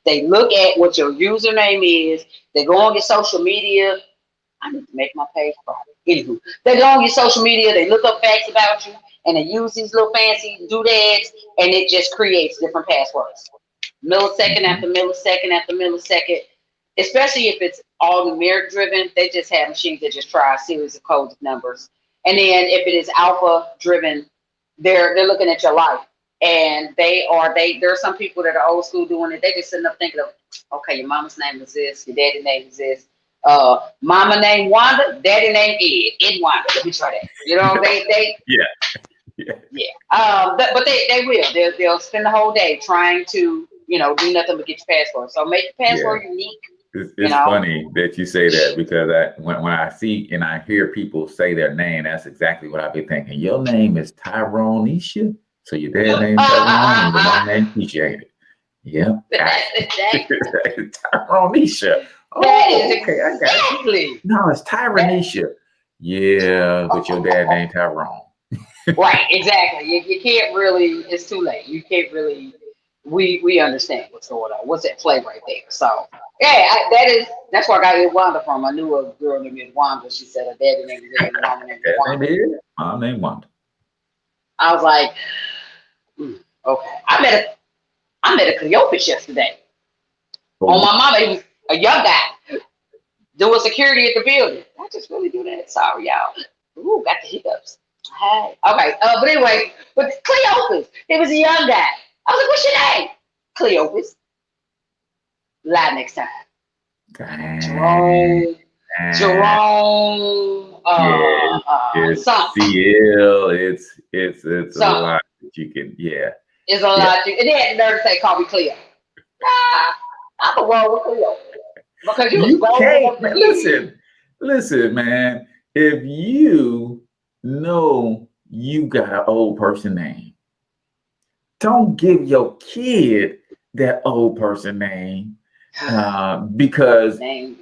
They look at what your username is. They go on your social media. I need to make my page private. Anywho, they go on your social media. They look up facts about you. And they use these little fancy doodads, and it just creates different passwords. Millisecond after millisecond after millisecond, especially if it's all numeric driven, they just have machines that just try a series of codes of numbers. And then if it is alpha driven, they're looking at your life. And there are some people that are old school doing it. They just sitting up thinking of, okay, your mama's name is this, your daddy's name is this. Mama named Wanda, daddy named Ed Wanda. Let me try that. You know, they but they will. They'll spend the whole day trying to, do nothing but get your password. So make your password unique. It's funny that you say that, because when I see and I hear people say their name, that's exactly what I've been thinking. Your name is Tyroneisha, so your dad's name is Tyrone and your mom name Keisha, ain't it? Yep. Tyroneisha. That is exactly. No, it's Tyroneisha. Yeah, but your dad named Tyrone. Right, exactly. You can't really. It's too late. You can't really. We understand what's going on. What's at play right there? So yeah, that's where I got Ed Wanda from. I knew a girl named Wanda. She said her daddy named Ed and mom named Wanda. Mom named Wanda. I was like, okay. I met a Cleopas yesterday. On my mama, he was a young guy doing security at the building. I just really do that. Sorry, y'all. Ooh, got the hiccups. Hey. Okay. But anyway, but Cleopas, he was a young guy. I was like, what's your name? Cleopas. Lie next time. Jerome. It's something. CL. It's a lot that you can. It's a lot. And they had the nerve to say, call me Cleo. I'm a roll with Cleo. Because you can't. Listen, man. If you know you got an old person name, don't give your kid that old person name, because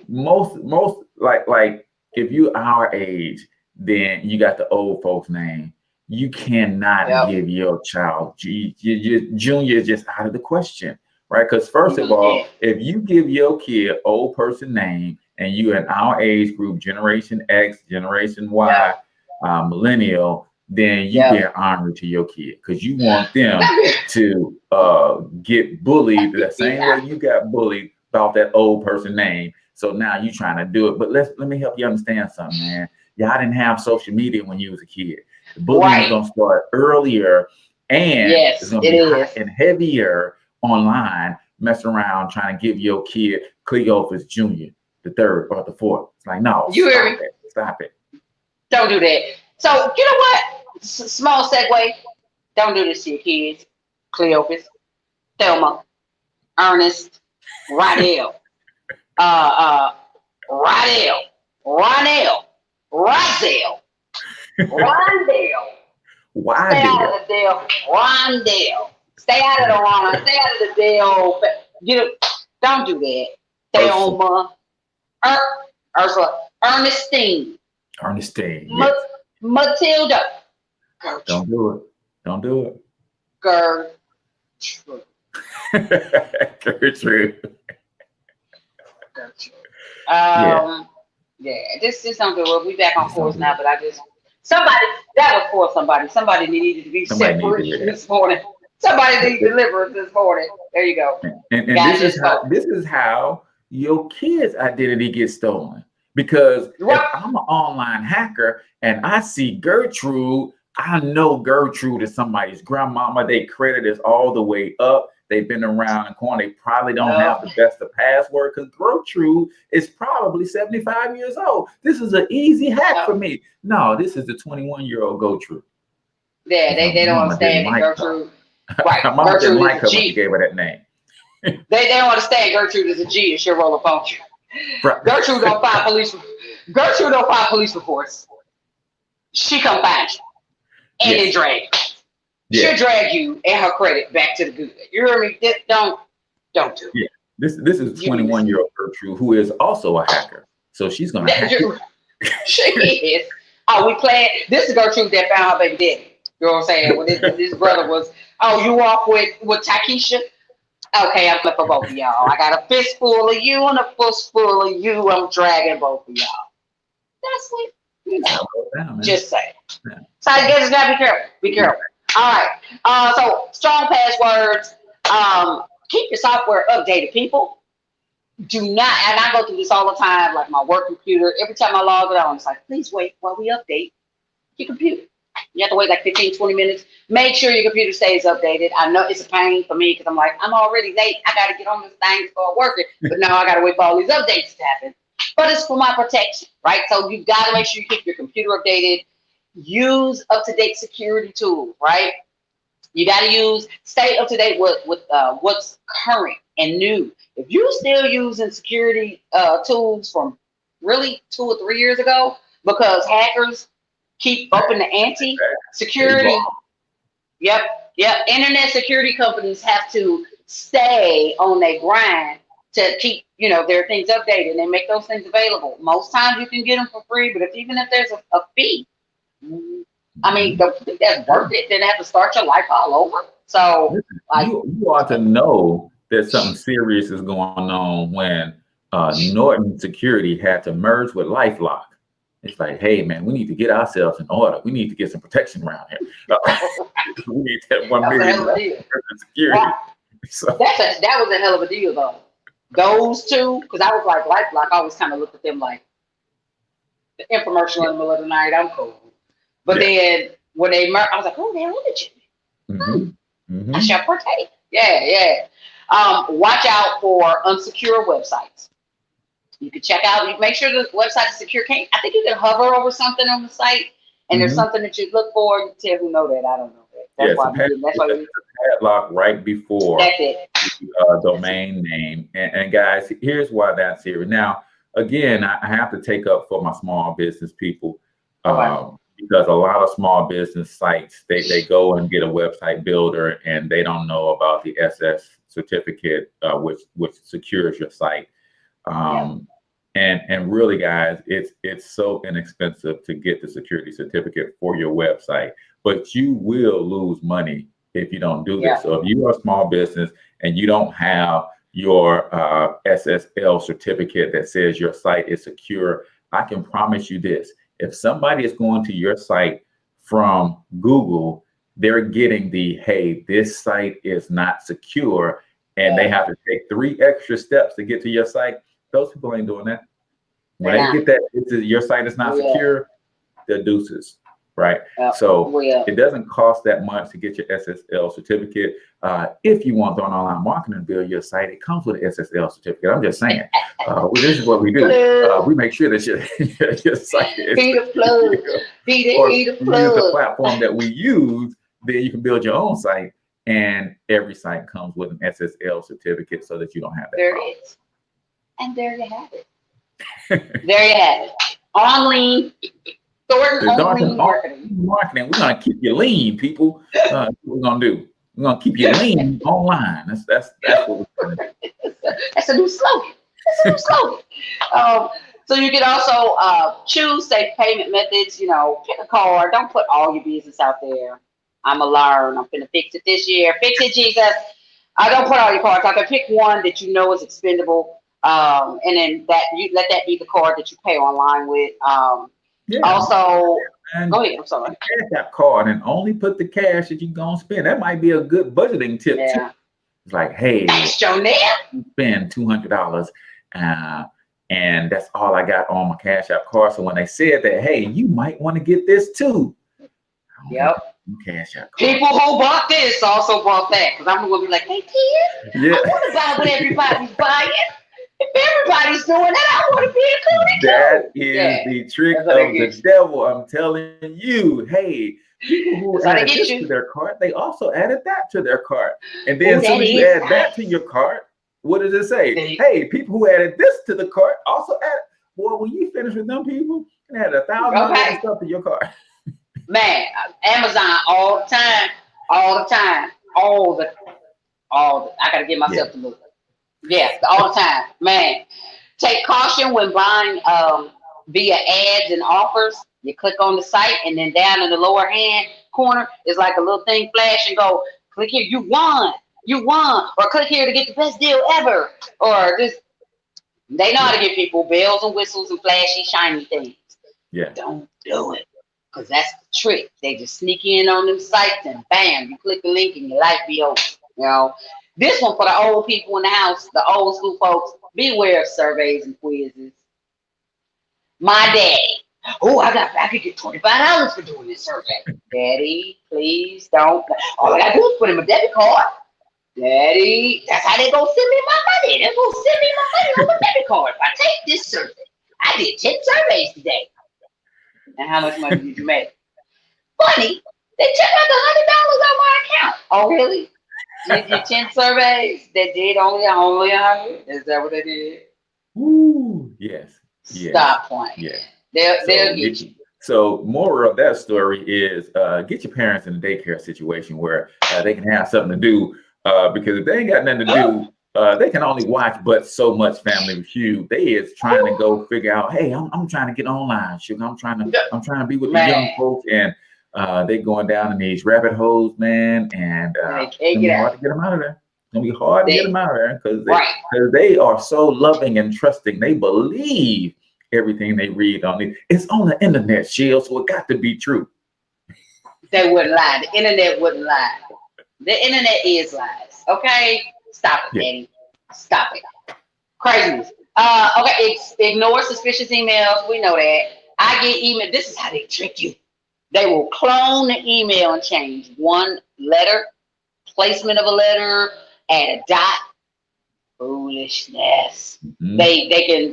most like if you our age, then you got the old folks name. You cannot give your child junior is just out of the question, right? Because first of all, if you give your kid old person name and you in our age group, Generation X, Generation Y, millennial, then you get honored to your kid, because you want them to get bullied the same way you got bullied about that old person name. So now you trying to do it. But let me help you understand something, man. Y'all didn't have social media when you was a kid. The bullying is gonna start earlier, and it's gonna be hot and heavier online, messing around trying to give your kid Cleophas Jr., the third or the fourth. It's like, no, stop it. Don't do that. So you know what? Small segue. Don't do this to your kids. Cleopas, Thelma, Ernest, Rydell, Rydell, Ronell, Roselle, Rondell. Stay out of the Dell. Rondell. Stay out of the Ron. Stay out of the Dell. Don't do that. Thelma, Ursula, Ernestine. Matilda. Gertrude. Don't do it. Gertrude. This is something. Well, we back on course now, but that was for somebody. Somebody needed to be set free this morning. Somebody needed deliverance this morning. There you go. And this is how your kid's identity gets stolen. Because if I'm an online hacker and I see Gertrude, I know Gertrude is somebody's grandmama. They credit is all the way up. They've been around the corner. They probably don't have the best of password, because Gertrude is probably 75 years old. This is an easy hack for me. No, this is the 21-year-old Gertrude. Yeah, they don't understand Gertrude. Right. My mom didn't like her when she gave her that name. They don't understand Gertrude is a G and she'll roll up on you. Gertrude don't file police. Gertrude don't file police reports. She come find you and then drag you. She'll drag you and her credit back to the good. You hear me? Don't do it. This is 21-year-old Gertrude who is also a hacker. So she's gonna hack you. She is. Oh, we playing. This is Gertrude that found her baby daddy. You know what I'm saying? When this brother was, you off with Takesha? Okay, I'm for both of y'all. I got a fistful of you and a fistful of you. I'm dragging both of y'all. That's what, just saying. Yeah. So I guess now be careful. Be careful. All right. So strong passwords. Keep your software updated, people. Do not, and I go through this all the time, like my work computer. Every time I log it on, it's like, please wait while we update your computer. You have to wait like 15, 20 minutes. Make sure your computer stays updated. I know it's a pain for me because I'm like, I'm already late. I got to get on this thing to start working. But now I got to wait for all these updates to happen. But it's for my protection, right? So you've got to make sure you keep your computer updated. Use up-to-date security tools, right? You got to stay up to date with what's current and new. If you're still using security tools from really 2 or 3 years ago, because hackers keep upping the ante, security. Yep. Internet security companies have to stay on their grind to keep, their things updated and make those things available. Most times you can get them for free, but even if there's a fee, I mean, don't think that's worth it. Then have to start your life all over. So, you ought to know that something serious is going on when Norton Security had to merge with LifeLock. It's like, hey, man, we need to get ourselves in order. We need to get some protection around here. We need that $1 million security. Wow. So. That was a hell of a deal, though. Those two, because I was like LifeLock, I always kind of looked at them like the infomercial in the middle of the night. I'm cool. But then when they merged, I was like, oh, they're legit. I shall partake. Yeah. Watch out for unsecure websites. You can check out, make sure the website is secure. I think you can hover over something on the site and there's something that you look for. You tell who know that. I don't know that. That's why you padlock right before the domain name. And guys, here's why that's here. Now, again, I have to take up for my small business people. Because a lot of small business sites, they go and get a website builder and they don't know about the SS certificate, which secures your site. And really, guys, it's so inexpensive to get the security certificate for your website, but you will lose money if you don't do this. So if you are a small business and you don't have your SSL certificate that says your site is secure, I can promise you this. If somebody is going to your site from Google, they're getting hey, this site is not secure, and they have to take 3 extra steps to get to your site. Those people ain't doing that. When they get that, your site is not secure, they're deuces, right? So it doesn't cost that much to get your SSL certificate. If you want to an online marketing build your site, it comes with an SSL certificate. I'm just saying, this is what we do. We make sure that your site is the platform that we use. Then you can build your own site, and every site comes with an SSL certificate so that you don't have that. There it is, and there you have it. There you have it. On lean. Marketing. We're gonna keep you lean, people. What we're gonna do? We're gonna keep you lean online. That's what we're gonna do. That's a new slogan. So you can also choose safe payment methods. Pick a card. Don't put all your business out there. I'm gonna learn. I'm gonna fix it this year. Fix it, Jesus. Don't put all your cards out there. Pick one that you know is expendable, and then you let that be the card that you pay online with. Also, go ahead. I'm sorry. Cash App card and only put the cash that you're gonna spend. That might be a good budgeting tip too. It's like, hey, you spend $200, and that's all I got on my Cash App card. So when they said that, hey, you might want to get this too. Cash App card. People who bought this also bought that, because I'm gonna be like, hey, kids, I want to buy what everybody's buying. If everybody's doing that, I want to be included. That is the trick of the devil. I'm telling you. Hey, people who added this to their cart, they also added that to their cart. And then so you add that to your cart, what does it say? Hey, people who added this to the cart also added. boy, when you finish with them people, and add 1,000 other stuff to your car. Man, Amazon all the time, all the time, all the. I gotta get myself to move. Yeah, all the time, man. Take caution when buying via ads and offers. You click on the site, and then down in the lower hand corner is like a little thing flash and go, click here, you won, or click here to get the best deal ever, or this. They know how to give people bells and whistles and flashy, shiny things. Yeah. Don't do it, because that's the trick. They just sneak in on them sites and bam, you click the link and your life be over. You know, this one for the old people in the house, the old school folks. Beware of surveys and quizzes. My daddy. Oh, I could get $25 for doing this survey. Daddy, please don't. All I gotta do is put in my debit card. Daddy, that's how they gonna send me my money. They're gonna send me my money on my debit card. If I take this survey, I did 10 surveys today. And how much money did you make? Funny, they took like $100 on my account. Oh, really? You did 10 surveys that did only 100? Is that what they did? Ooh, yes. Stop playing. Yes. They'll get you. So moral of that story is get your parents in a daycare situation where they can have something to do, because if they ain't got nothing to do, they can only watch but so much Family Feud. They is trying to go figure out, hey, I'm trying to get online, sugar. I'm trying to be with the young folks, and they going down in these rabbit holes, man, and it's gonna be hard to get them out of there. It's gonna be hard to get them out of there because they are so loving and trusting. They believe everything they read on it. It's on the internet, Shield, so it got to be true. They wouldn't lie. The internet wouldn't lie. The internet is lies. Okay, stop it, Daddy. Stop it. Craziness. Okay, ignore suspicious emails. We know that. I get email. This is how they trick you. They will clone the email and change one letter, placement of a letter, add a dot. Foolishness. Mm-hmm.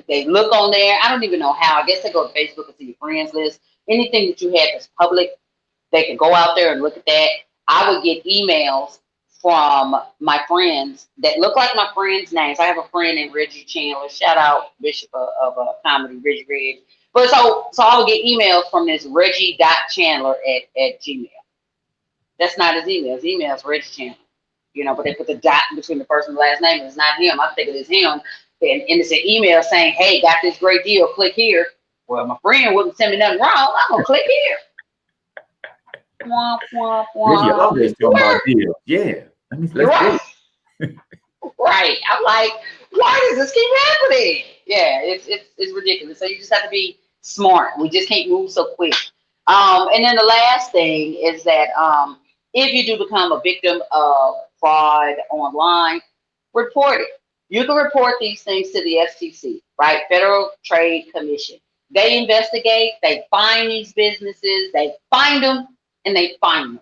They look on there. I don't even know how. I guess they go to Facebook and see your friends list. Anything that you have that's public, they can go out there and look at that. I would get emails from my friends that look like my friends' names. I have a friend named Reggie Chandler. Shout out Bishop of comedy, Reggie Reg. But so I would get emails from this Reggie.Chandler at Gmail. That's not his email. His email is Reggie Chandler. You know, but they put the dot between the first and the last name. It's not him. I think it is him. And it's an email saying, hey, got this great deal. Click here. Well, my friend wouldn't send me nothing wrong. I'm going to click here. Womp, womp, womp. You always talking about deals. Yeah. Let's right. Right. I'm like, why does this keep happening? Yeah, it's ridiculous. So you just have to be smart. We just can't move so quick. And then the last thing is that if you do become a victim of fraud online, report it. You can report these things to the FTC, right? Federal Trade Commission. They investigate, they find these businesses, they find them, and they find them.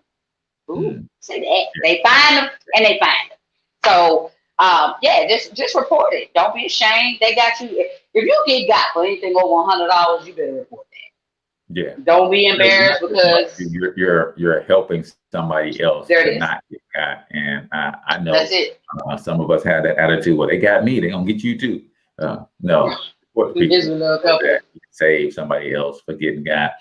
Ooh, say that. They find them and they find them. So, just report it. Don't be ashamed. They got you. If you got for anything over $100, you better report that. Yeah. Don't be embarrassed because you're helping somebody else to not get got. And I know that's it. Some of us had that attitude. Well, they got me. They're gonna get you too. No. Save somebody else for getting got.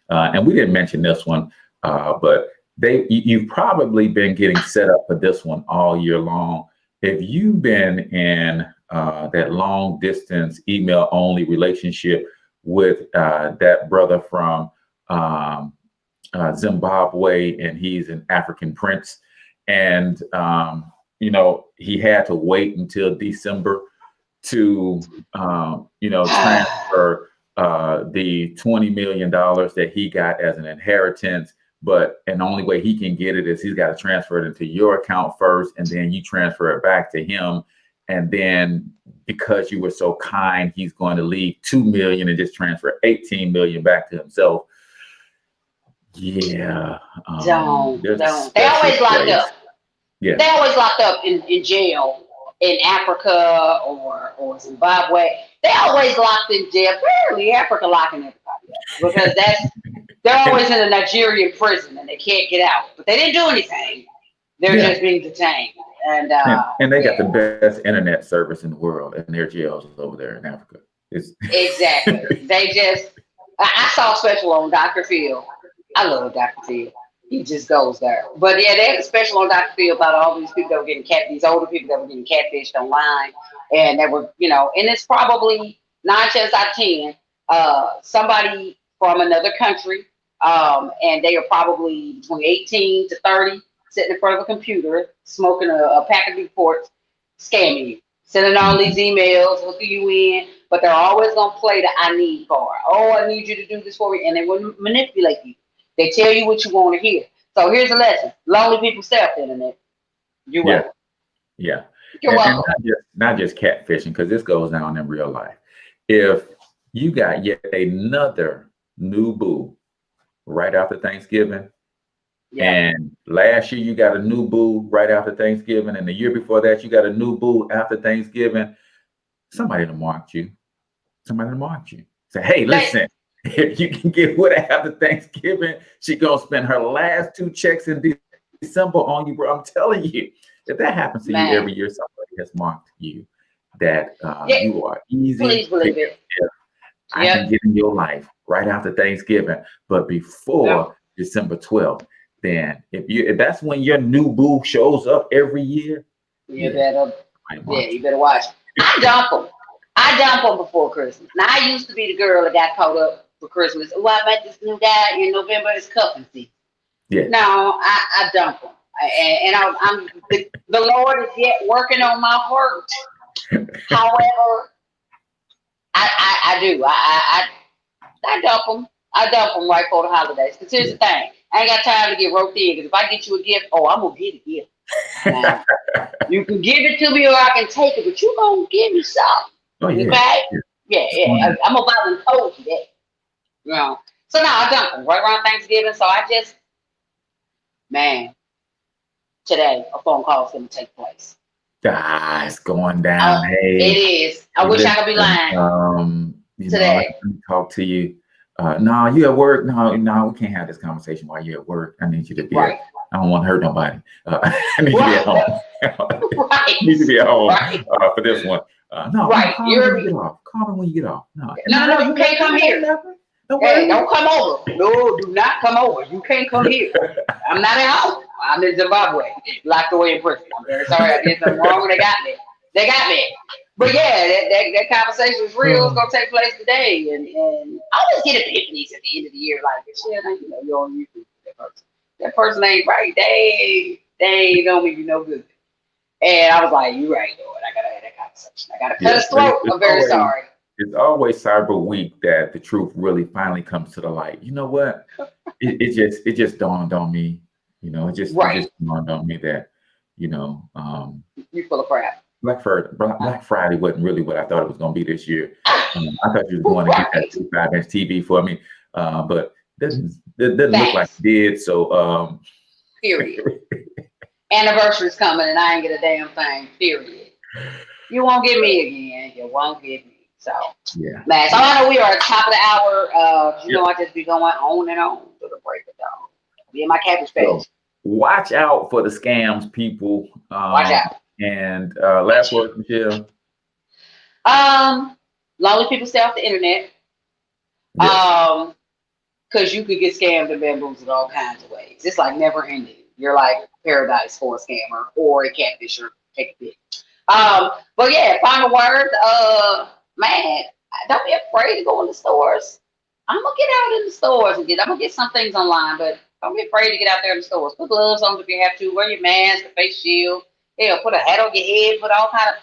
And we didn't mention this one, but you've probably been getting set up for this one all year long. If you've been in that long distance email only relationship with that brother from Zimbabwe, and he's an African prince, and he had to wait until December to transfer the $20 million that he got as an inheritance. And the only way he can get it is he's got to transfer it into your account first, and then you transfer it back to him. And then because you were so kind, he's going to leave $2 million and just transfer $18 million back to himself. Yeah. Don't. They always locked up. Yeah. They always locked up in jail in Africa or Zimbabwe. They always locked in jail. Apparently, Africa locking everybody up because they're always in a Nigerian prison and they can't get out. But they didn't do anything. They're just being detained. And they got the best internet service in the world, and their jails over there in Africa. It's Exactly. They just, I saw a special on Dr. Phil. I love Dr. Phil. He just goes there. But yeah, they had a special on Dr. Phil about all these people that were getting these older people that were getting catfished online. And that were, and it's probably 9 times out of 10, somebody from another country. And they are probably between 18 to 30, sitting in front of a computer, smoking a pack of Newports, scamming you, sending all these emails, hooking you in, but they're always going to play the I need card. Oh, I need you to do this for me. And they will manipulate you. They tell you what you want to hear. So here's a lesson. Lonely people stay off the internet. You're welcome. Yeah. You're welcome. And not just catfishing, because this goes down in real life. If you got yet another new boo right after Thanksgiving, and last year you got a new boo right after Thanksgiving, and the year before that you got a new boo after Thanksgiving, somebody done marked you. Somebody done marked you. Say, hey, listen, if you can get what after Thanksgiving, she gonna spend her last 2 checks in December on you, bro. I'm telling you, if that happens to you every year, somebody has marked you that you are easy. Please believe it. I can get in your life right after Thanksgiving, but before December 12th. Then if that's when your new boo shows up every year, you better watch. I dump them before Christmas. Now I used to be the girl that got caught up for Christmas. Oh, I met this new guy in November. It's cuffing season. Yeah. No, I dump them, and I'm the Lord is yet working on my heart. However, I do. I dump them. I dump them right for the holidays. Because here's the thing. I ain't got time to get roped in. Because if I get you a gift, I'm going to get a gift. Now, you can give it to me or I can take it, but you're going to give me something. Oh, yeah. Okay? Yeah. I'm going to volunteer you that. So now I dump them right around Thanksgiving. So I just, today a phone call is going to take place. It's going down. Hey. It is. I wish I could be lying. Today. Let me talk to you. No, you at work. No, we can't have this conversation while you're at work. I need you to be I don't want to hurt nobody. I need you to be at home. I need to be at home for this one. No, call me when you get off. Call me when you get off. No, you can't come here. Hey, don't come over. No, do not come over. You can't come here. I'm not at home. I'm in Zimbabwe, locked away in prison. I'm very sorry. I did something wrong. They got me. But yeah, that conversation is real. It's gonna take place today, and I always get epiphanies at the end of the year, like shit. You're on YouTube. That person ain't right. They don't mean you no good. And I was like, you're right, Lord. I gotta have that conversation. I gotta cut his throat. I'm very sorry. It's always Cyber Week that the truth really finally comes to the light. You know what? it just dawned on me. It just dawned on me that you're full of crap. Black Friday wasn't really what I thought it was going to be this year. I thought you was going to get that 25-inch TV for me, but it doesn't look like it did. So, period. Anniversary's coming, and I ain't get a damn thing. Period. You won't get me again. You won't get me. So, yeah. So I know we are at the top of the hour. I just be going on and on to the break of dawn. Be in my cabbage page. So, watch out for the scams, people. Watch out. And last word, Michelle. Lonely people stay off the internet. Yes. Because you could get scammed and bamboozled all kinds of ways. It's like never ending. You're like paradise for a scammer or a catfisher. Take a pick. But yeah, final word. Don't be afraid to go in the stores. I'm gonna get out in the stores and I'm gonna get some things online, but don't be afraid to get out there in the stores. Put gloves on if you have to. Wear your mask, a face shield. Hell, put a hat on your head. Put all kind of.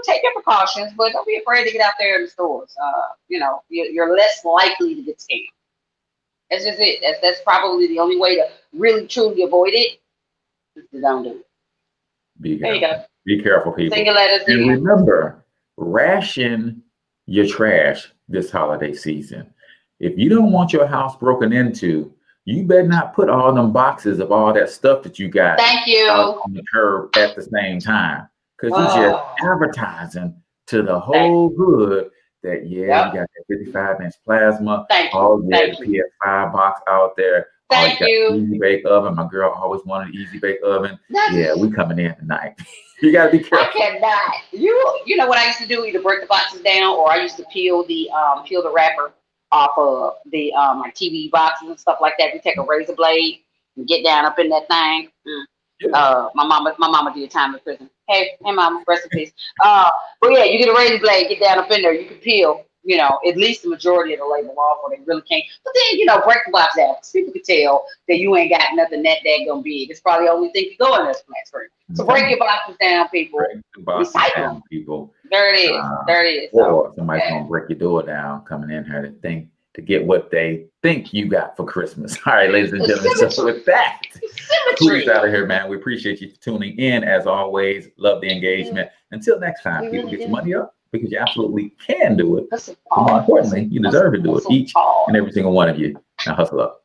Take your precautions, but don't be afraid to get out there in the stores. You're less likely to get scammed. That's just it. That's probably the only way to really truly avoid it. Don't do it. There you go. Be careful, people. Sing your letters. And remember, ration your trash this holiday season. If you don't want your house broken into, you better not put all them boxes of all that stuff that you got out on the curb at the same time. Because you're just advertising to the whole hood that, you got that 55-inch plasma, the PS5 box out there, Thank you. Easy bake oven. My girl always wanted an easy bake oven. That's- Yeah, we coming in tonight. You gotta be I careful. cannot. You know what I used to do? Either break the boxes down, or I used to peel the wrapper off of the like TV boxes and stuff like that. We take a razor blade and get down up in that thing. Yeah. My mama did time in prison. Hey, mama, rest in peace. But yeah, you get a razor blade, get down up in there. You can peel, at least the majority of the label off, or they really can't. But then, break the box down. People can tell that you ain't got nothing that gonna big. It's probably the only thing you go in this flat screen. So break your boxes down, people. Break the boxes down, people. There it is. There it is. Or somebody's gonna break your door down coming in here to get what they think you got for Christmas. All right, ladies and gentlemen. So with that, please out of here, man. We appreciate you tuning in as always. Love the engagement. Until next time, people, get your money up because you absolutely can do it. But more importantly, you deserve to do it. Each and every single one of you. Now hustle up.